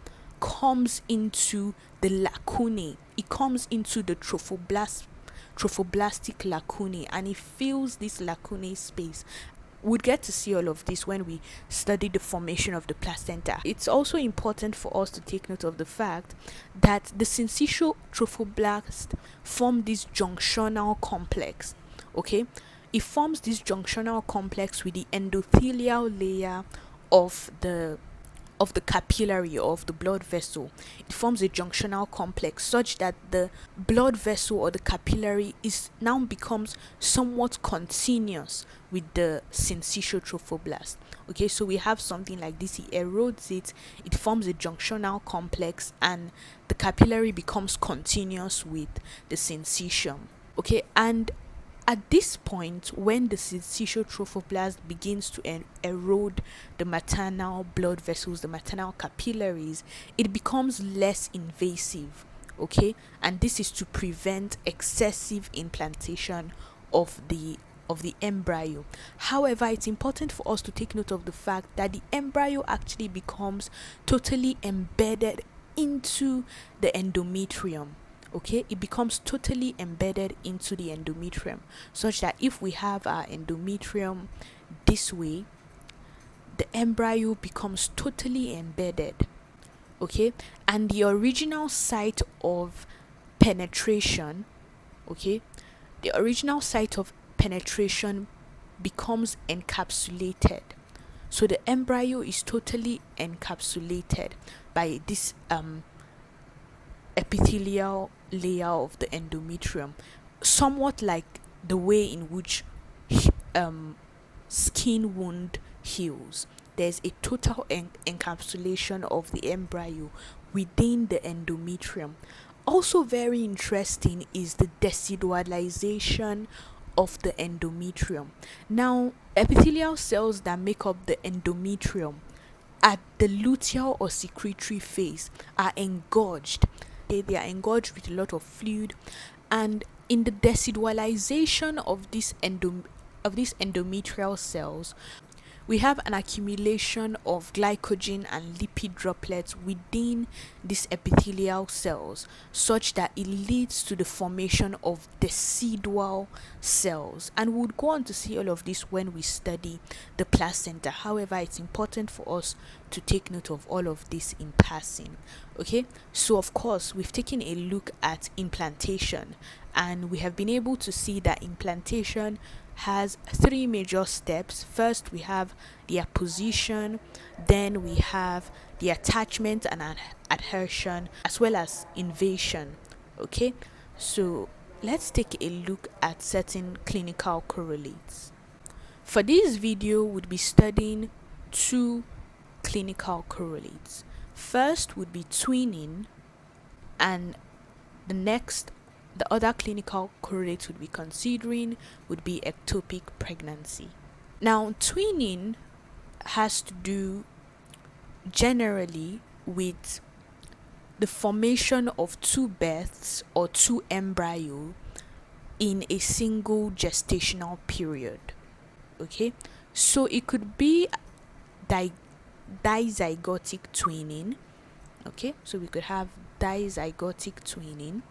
comes into the lacunae. It comes into the trophoblastic lacunae, and it fills this lacunae space. We'd get to see all of this when we study the formation of the placenta. It's also important for us to take note of the fact that the syncytial trophoblast form this junctional complex. Okay, it forms this junctional complex with the endothelial layer of the capillary, of the blood vessel. It forms a junctional complex such that the blood vessel or the capillary is now becomes somewhat continuous with the syncytial trophoblast. Okay, so we have something like this. It erodes it, it forms a junctional complex, and the capillary becomes continuous with the syncytium. Okay, and at this point, when the syncytial trophoblast begins to erode the maternal blood vessels, the maternal capillaries, it becomes less invasive. Okay, and this is to prevent excessive implantation of the embryo. However, it's important for us to take note of the fact that the embryo actually becomes totally embedded into the endometrium. Okay, it becomes totally embedded into the endometrium, such that if we have our endometrium this way, the embryo becomes totally embedded. Okay, and the original site of penetration, okay, the original site of penetration becomes encapsulated. So the embryo is totally encapsulated by this epithelial layer of the endometrium, somewhat like the way in which skin wound heals. There's a total encapsulation of the embryo within the endometrium. Also very interesting is the decidualization of the endometrium. Now, epithelial cells that make up the endometrium at the luteal or secretory phase are engorged. They are engorged with a lot of fluid, and in the decidualization of these endometrial cells, we have an accumulation of glycogen and lipid droplets within these epithelial cells, such that it leads to the formation of decidual cells. And we'll go on to see all of this when we study the placenta. However, it's important for us to take note of all of this in passing. Okay, so of course, we've taken a look at implantation, and we have been able to see that implantation has three major steps. First, we have the apposition, then we have the attachment and adhesion, as well as invasion. Okay, so let's take a look at certain clinical correlates. For this video, we'll be studying two clinical correlates. First would be twinning, and the other clinical correlate would be considering would be ectopic pregnancy. Now, twinning has to do generally with the formation of two births or two embryo in a single gestational period. Okay, so it could be dizygotic twinning. Okay, so we could have dizygotic twinning,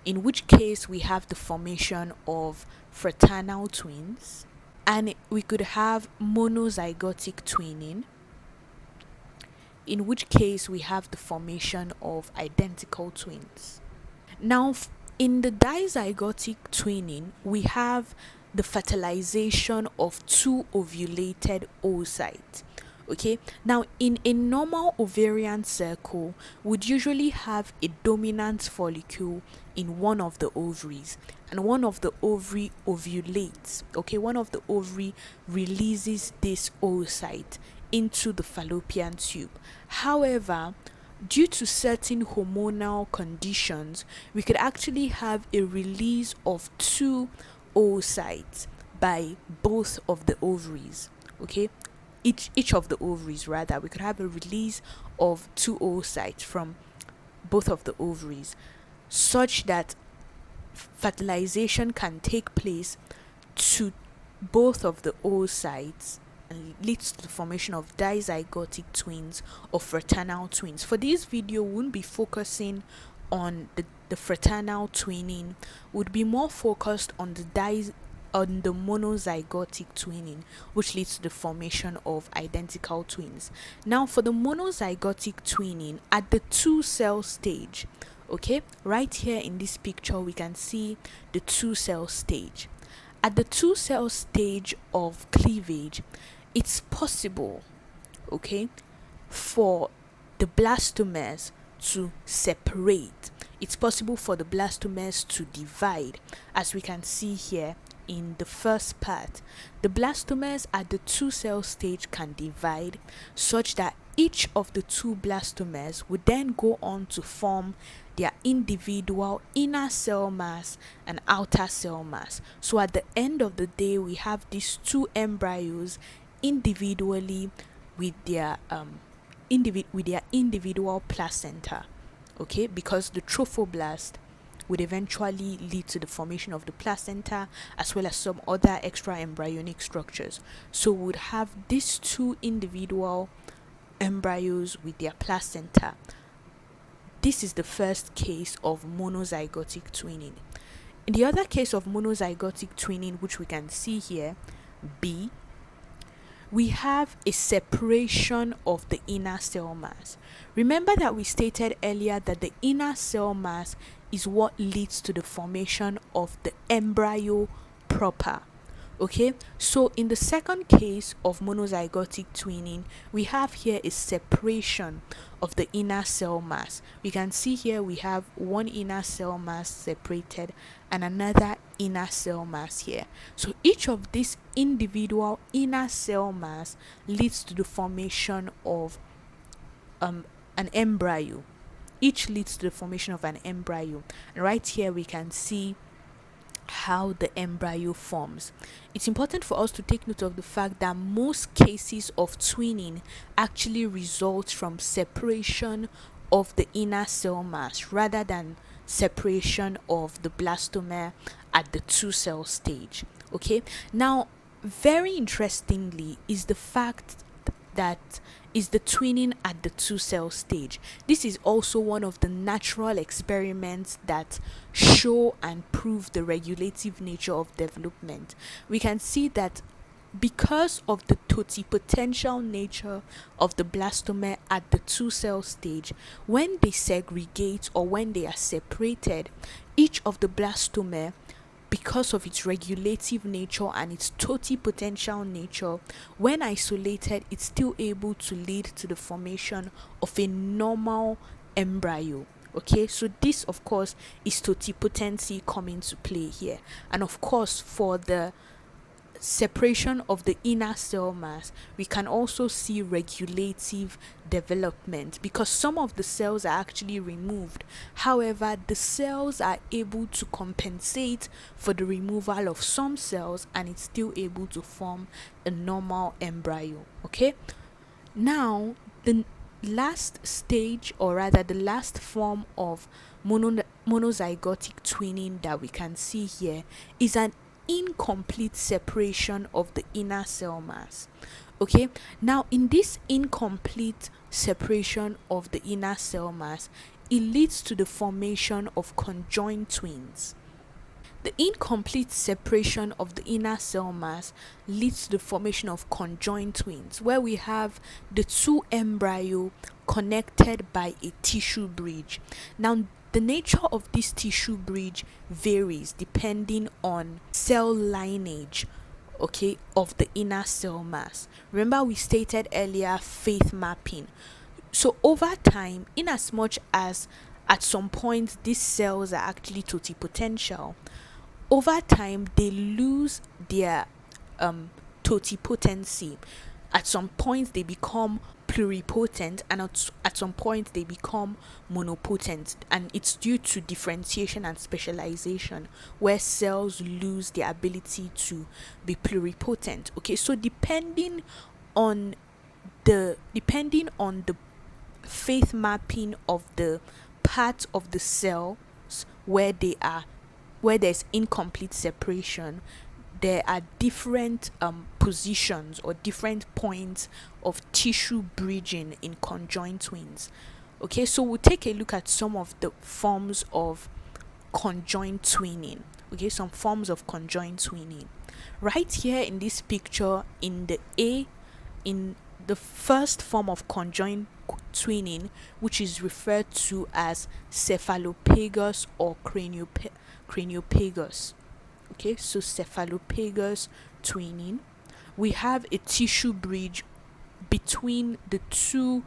in which case we have the formation of fraternal twins, and we could have monozygotic twinning, in which case we have the formation of identical twins. Now, in the dizygotic twinning, we have the fertilization of two ovulated oocytes. Okay, now in a normal ovarian circle, would usually have a dominant follicle in one of the ovaries, and one of the ovary ovulates. Okay, one of the ovary releases this oocyte into the fallopian tube. However, due to certain hormonal conditions, we could actually have a release of two oocytes by both of the ovaries. Okay, each of the ovaries, rather, we could have a release of two oocytes from both of the ovaries, such that fertilization can take place to both of the oocytes and leads to the formation of dizygotic twins or fraternal twins. For this video, we won't be focusing on the fraternal twinning, would be more focused on the monozygotic twinning, which leads to the formation of identical twins. Now, for the monozygotic twinning at the 2-cell stage, okay, right here in this picture, we can see the 2-cell stage. At the 2-cell stage of cleavage, it's possible, okay, for the blastomers to separate. It's possible for the blastomers to divide, as we can see here in the first part. The blastomers at the 2-cell stage can divide such that each of the two blastomers would then go on to form their individual inner cell mass and outer cell mass. So at the end of the day, we have these two embryos individually with their individual placenta, okay, because the trophoblast would eventually lead to the formation of the placenta as well as some other extra embryonic structures. So we would have these two individual embryos with their placenta. This is the first case of monozygotic twinning. In the other case of monozygotic twinning, which we can see here, B, we have a separation of the inner cell mass. Remember that we stated earlier that the inner cell mass is what leads to the formation of the embryo proper. Okay, so in the second case of monozygotic twinning, we have here a separation of the inner cell mass. We can see here we have one inner cell mass separated and another inner cell mass here. So each of these individual inner cell mass leads to the formation of an embryo. Each leads to the formation of an embryo. And right here we can see how the embryo forms. It's important for us to take note of the fact that most cases of twinning actually result from separation of the inner cell mass rather than separation of the blastoma at the 2-cell stage. Okay, now very interestingly is the fact that is the twinning at the 2-cell stage. This is also one of the natural experiments that show and prove the regulative nature of development. We can see that because of the totipotential nature of the blastoma at the 2-cell stage, when they segregate or when they are separated, each of the blastoma, because of its regulative nature and its totipotential nature, when isolated, it's still able to lead to the formation of a normal embryo. Okay, so this of course is totipotency coming to play here. And of course, for the separation of the inner cell mass, we can also see regulative development because some of the cells are actually removed. However, the cells are able to compensate for the removal of some cells and it's still able to form a normal embryo. Okay, now the last stage, or rather the last form of monozygotic twinning that we can see here is an incomplete separation of the inner cell mass. Okay, now in this incomplete separation of the inner cell mass, it leads to the formation of conjoined twins. The incomplete separation of the inner cell mass leads to the formation of conjoined twins, where we have the two embryo connected by a tissue bridge. Now, the nature of this tissue bridge varies depending on cell lineage, okay, of the inner cell mass. Remember, we stated earlier phase mapping. So over time, in as much as at some point these cells are actually totipotential, over time they lose their totipotency. At some point they become pluripotent, and at some point they become monopotent, and it's due to differentiation and specialization where cells lose their ability to be pluripotent. Okay, so on depending on the faith mapping of the part of the cells where there's incomplete separation, there are different positions or different points of tissue bridging in conjoined twins. Okay, so we'll take a look at some of the forms of conjoined twinning. Okay, some forms of conjoined twinning. Right here in this picture, in the first form of conjoined twinning, which is referred to as cephalopagus or craniopagus. Okay, so cephalopagus twinning, we have a tissue bridge between the two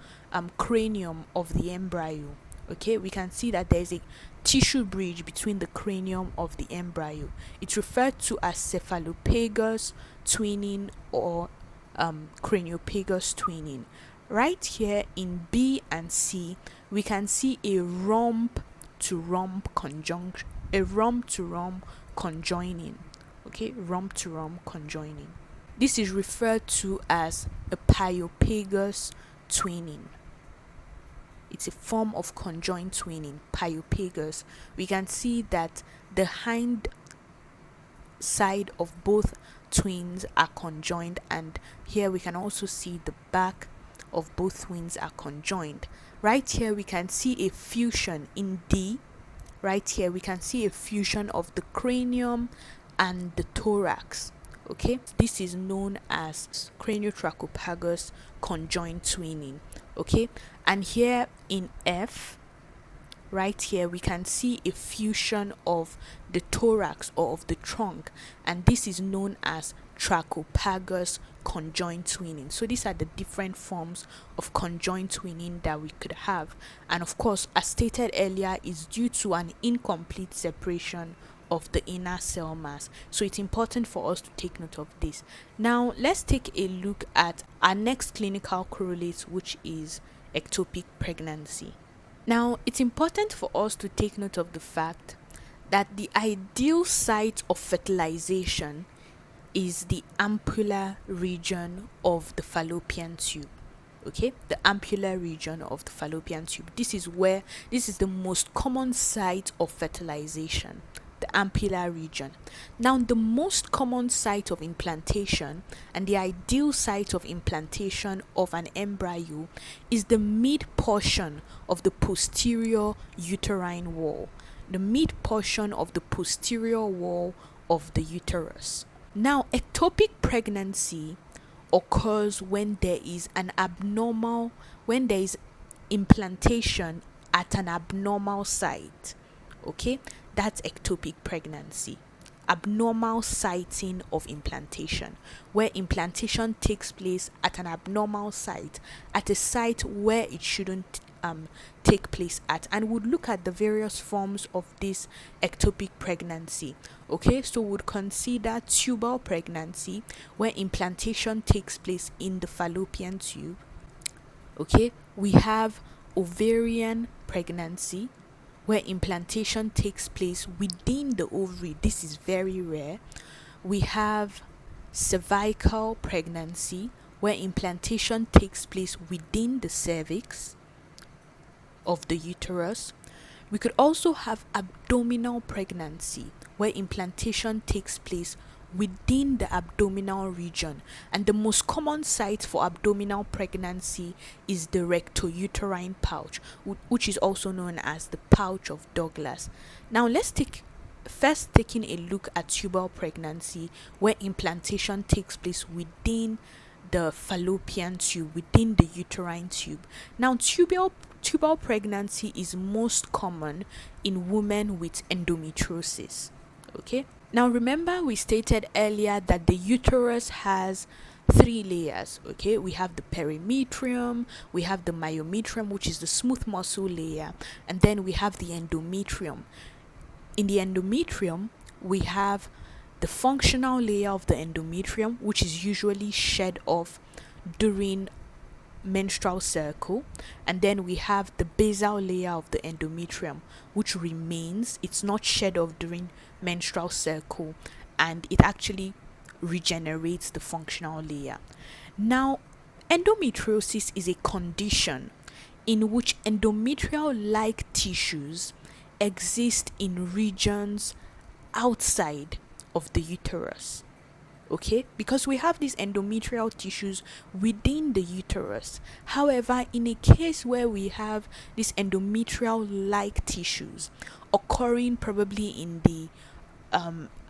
cranium of the embryo. Okay, we can see that there's a tissue bridge between the cranium of the embryo. It's referred to as cephalopagus twinning or craniopagus twinning. Right here in B and C, we can see a rump to rump conjunction, a rump to rump conjoining. Okay, rump to rump conjoining. This is referred to as a pyopagus twinning. It's a form of conjoined twinning, pyopagus. We can see that the hind side of both twins are conjoined, and here we can also see the back of both twins are conjoined. Right here we can see a fusion in D. Right here we can see a fusion of the cranium and the thorax. Okay, this is known as craniotrachopagus conjoined twinning. Okay, and here in F, right here we can see a fusion of the thorax or of the trunk, and this is known as trachopagus conjoined twinning. So these are the different forms of conjoined twinning that we could have, and of course, as stated earlier, is due to an incomplete separation of the inner cell mass. So it's important for us to take note of this. Now let's take a look at our next clinical correlate, which is ectopic pregnancy. Now it's important for us to take note of the fact that the ideal site of fertilization is the ampulla region of the fallopian tube. Okay, the ampulla region of the fallopian tube. This is the most common site of fertilization, the ampulla region. Now, the most common site of implantation and the ideal site of implantation of an embryo is the mid portion of the posterior uterine wall, the mid portion of the posterior wall of the uterus. Now, ectopic pregnancy occurs when there is implantation at an abnormal site. Okay, that's ectopic pregnancy. Abnormal siting of implantation, where implantation takes place at an abnormal site, at a site where it shouldn't take place at, and would look at the various forms of this ectopic pregnancy. Okay, so would consider tubal pregnancy, where implantation takes place in the fallopian tube. Okay, we have ovarian pregnancy, where implantation takes place within the ovary. This is very rare. We have cervical pregnancy, where implantation takes place within the cervix of the uterus. We could also have abdominal pregnancy, where implantation takes place within the abdominal region, and the most common site for abdominal pregnancy is the rectouterine pouch, which is also known as the pouch of Douglas. Now let's taking a look at tubal pregnancy, where implantation takes place within the fallopian tube, within the uterine tube. Now tubal pregnancy is most common in women with endometriosis. Okay, now remember we stated earlier that the uterus has 3 layers. Okay, we have the perimetrium, we have the myometrium, which is the smooth muscle layer, and then we have the endometrium. In the endometrium, we have the functional layer of the endometrium, which is usually shed off during menstrual cycle, and then we have the basal layer of the endometrium, which remains. It's not shed off during menstrual cycle, and it actually regenerates the functional layer. Now, endometriosis is a condition in which endometrial like tissues exist in regions outside of the uterus. Okay, because we have these endometrial tissues within the uterus. However, in a case where we have these endometrial like tissues occurring probably in the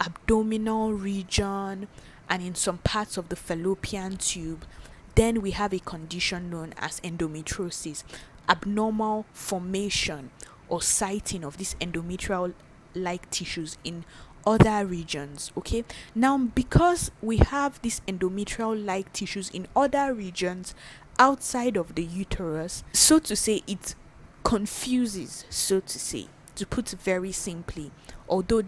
abdominal region and in some parts of the fallopian tube, then we have a condition known as endometriosis, abnormal formation or sighting of these endometrial like tissues in other regions. Okay, now because we have these endometrial like tissues in other regions outside of the uterus, so to say, it confuses, so to say, to put it very simply, although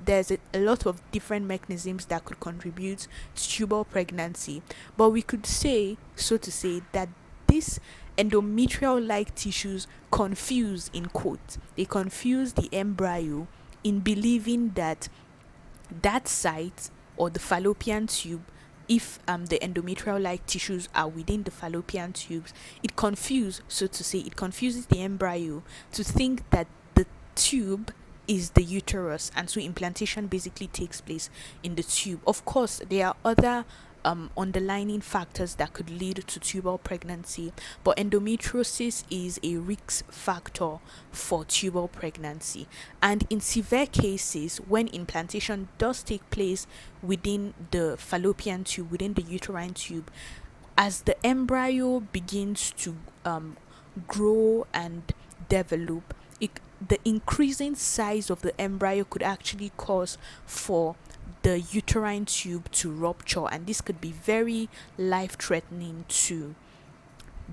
there's a lot of different mechanisms that could contribute to tubal pregnancy, but we could say, so to say, that these endometrial like tissues confuse, in quotes, they confuse the embryo in believing that that site or the fallopian tube, if the endometrial like tissues are within the fallopian tubes, it confuses, so to say, it confuses the embryo to think that the tube is the uterus, and so implantation basically takes place in the tube. Of course, there are other underlying factors that could lead to tubal pregnancy, but endometriosis is a risk factor for tubal pregnancy. And in severe cases, when implantation does take place within the fallopian tube, within the uterine tube, as the embryo begins to grow and develop, the increasing size of the embryo could actually cause for the uterine tube to rupture, and this could be very life-threatening to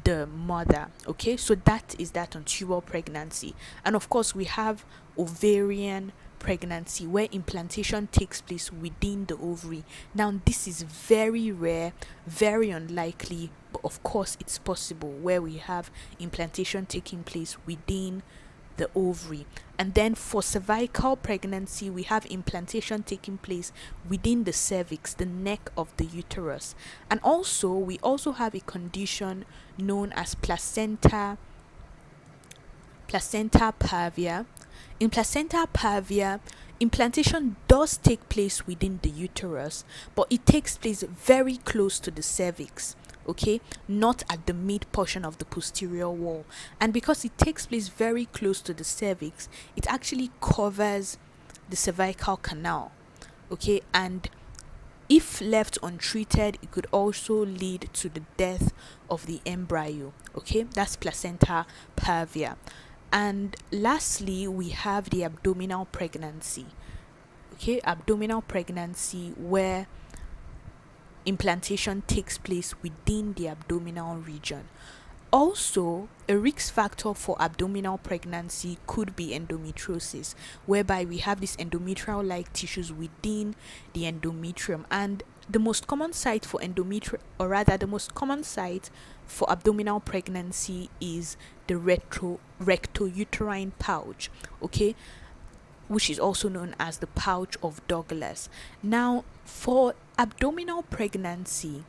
the mother. Okay, so that is that on tubal pregnancy. And of course, we have ovarian pregnancy, where implantation takes place within the ovary. Now, this is very rare, very unlikely, but of course it's possible, where we have implantation taking place within the ovary. And then for cervical pregnancy, we have implantation taking place within the cervix, the neck of the uterus. And also we also have a condition known as placenta pavia. In placenta pavia, implantation does take place within the uterus, but it takes place very close to the cervix. Okay, not at the mid portion of the posterior wall. And because it takes place very close to the cervix, it actually covers the cervical canal. Okay, and if left untreated, it could also lead to the death of the embryo. Okay, that's placenta pavia. And lastly, we have the abdominal pregnancy. Okay, abdominal pregnancy, where implantation takes place within the abdominal region. Also, a risk factor for abdominal pregnancy could be endometriosis, whereby we have these endometrial like tissues within the endometrium. And the most common site for the most common site for abdominal pregnancy is the rectouterine pouch. Okay, which is also known as the pouch of Douglas. Now, for abdominal pregnancy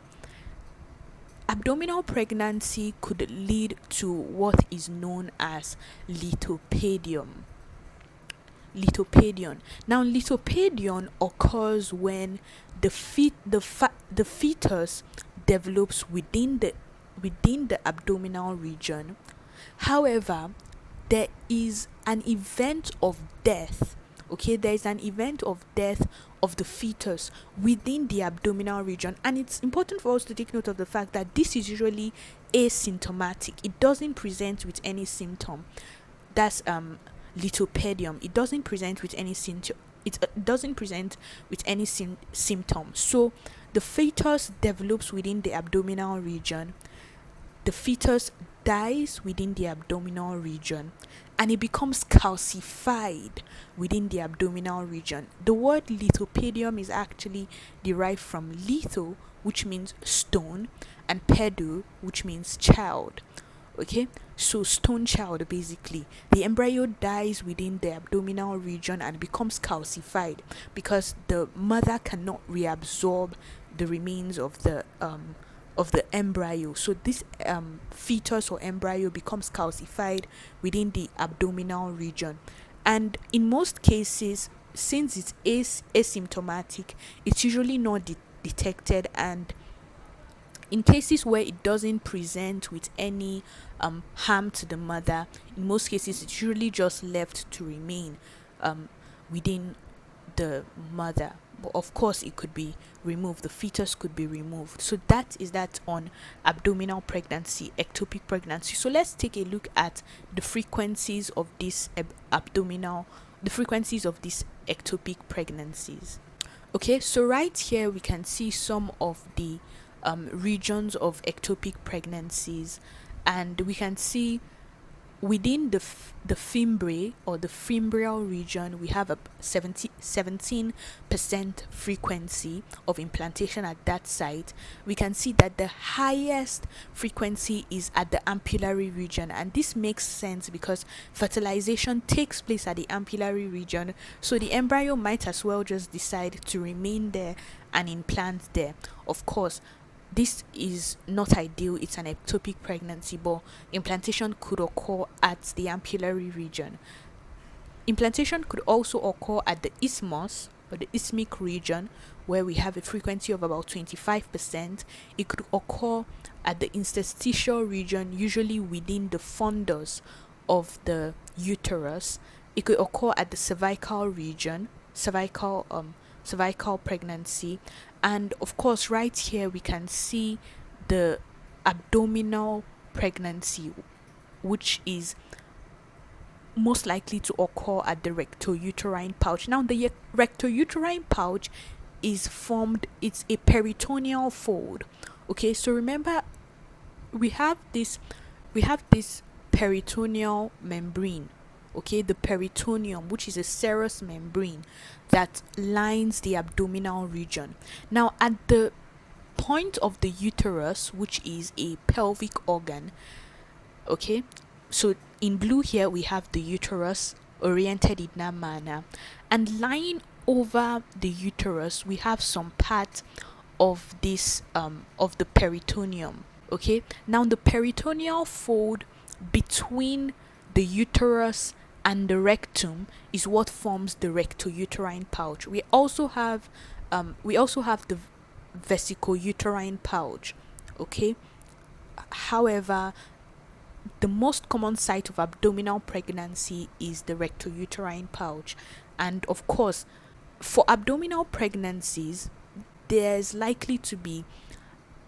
could lead to what is known as litopedion. Now, litopedion occurs when the fetus develops within the abdominal region. However, there is an event of death. Okay, there is an event of death of the fetus within the abdominal region, and it's important for us to take note of the fact that this is usually asymptomatic. It doesn't present with any symptom. That's litopedium. It doesn't present with any symptom. It doesn't present with any symptoms. So the fetus develops within the abdominal region. The fetus dies within the abdominal region, and it becomes calcified within the abdominal region. The word litopedium is actually derived from litho, which means stone, and pedo, which means child. Okay, so stone child, basically the embryo dies within the abdominal region and becomes calcified because the mother cannot reabsorb the remains of the embryo. So this fetus or embryo becomes calcified within the abdominal region, and in most cases, since it is asymptomatic, it's usually not detected. And in cases where it doesn't present with any harm to the mother, in most cases it's usually just left to remain within the mother. But of course, it could be removed, the fetus could be removed. So that is that on abdominal pregnancy, ectopic pregnancy. So let's take a look at the frequencies of this the frequencies of these ectopic pregnancies. Okay, so right here we can see some of the regions of ectopic pregnancies, and we can see within the fimbriae or the fimbrial region, we have a 17% frequency of implantation at that site. We can see that the highest frequency is at the ampullary region, and this makes sense because fertilization takes place at the ampullary region, so the embryo might as well just decide to remain there and implant there. Of course, this is not ideal, it's an ectopic pregnancy, but implantation could occur at the ampullary region. Implantation could also occur at the isthmus or the isthmic region, where we have a frequency of about 25%. It could occur at the interstitial region, usually within the fundus of the uterus. It could occur at the cervical region, cervical pregnancy. And of course, right here we can see the abdominal pregnancy, which is most likely to occur at the rectouterine pouch. Now, the rectouterine pouch is formed, it's a peritoneal fold. Okay, so remember, we have this peritoneal membrane. Okay, the peritoneum, which is a serous membrane that lines the abdominal region. Now, at the point of the uterus, which is a pelvic organ, okay, so in blue here we have the uterus oriented in that manner, and lying over the uterus we have some part of this of the peritoneum. Okay, now the peritoneal fold between the uterus and the rectum is what forms the rectouterine pouch. We also have the vesicouterine pouch. Okay, however, the most common site of abdominal pregnancy is the rectouterine pouch. And of course, for abdominal pregnancies, there's likely to be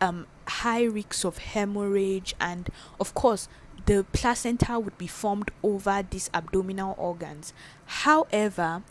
high risks of hemorrhage, and of course the placenta would be formed over these abdominal organs. However,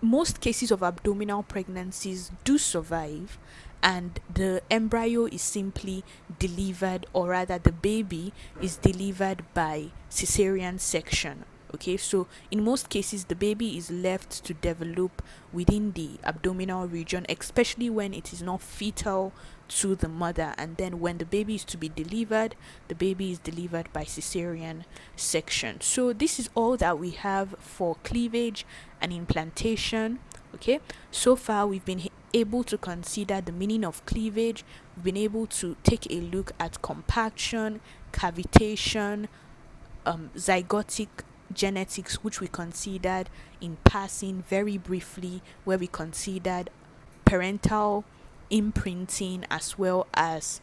most cases of abdominal pregnancies do survive, and the embryo is simply delivered, or rather the baby is delivered by cesarean section. Okay, so in most cases the baby is left to develop within the abdominal region, especially when it is not fetal to the mother. And then when the baby is to be delivered, the baby is delivered by cesarean section. So this is all that we have for cleavage and implantation. Okay, so far we've been able to consider the meaning of cleavage. We've been able to take a look at compaction, cavitation, zygotic genetics, which we considered in passing very briefly, where we considered parental imprinting as well as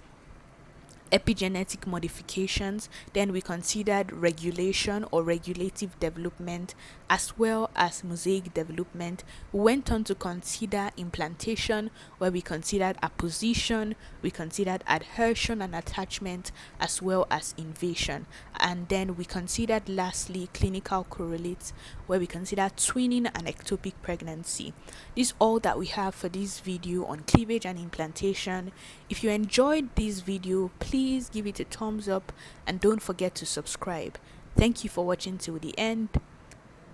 epigenetic modifications. Then we considered regulation or regulative development as well as mosaic development. We went on to consider implantation, where we considered apposition, we considered adhesion and attachment, as well as invasion. And then we considered lastly clinical correlates, where we considered twinning and ectopic pregnancy. This is all that we have for this video on cleavage and implantation. If you enjoyed this video, please give it a thumbs up and don't forget to subscribe. Thank you for watching till the end.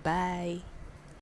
Bye.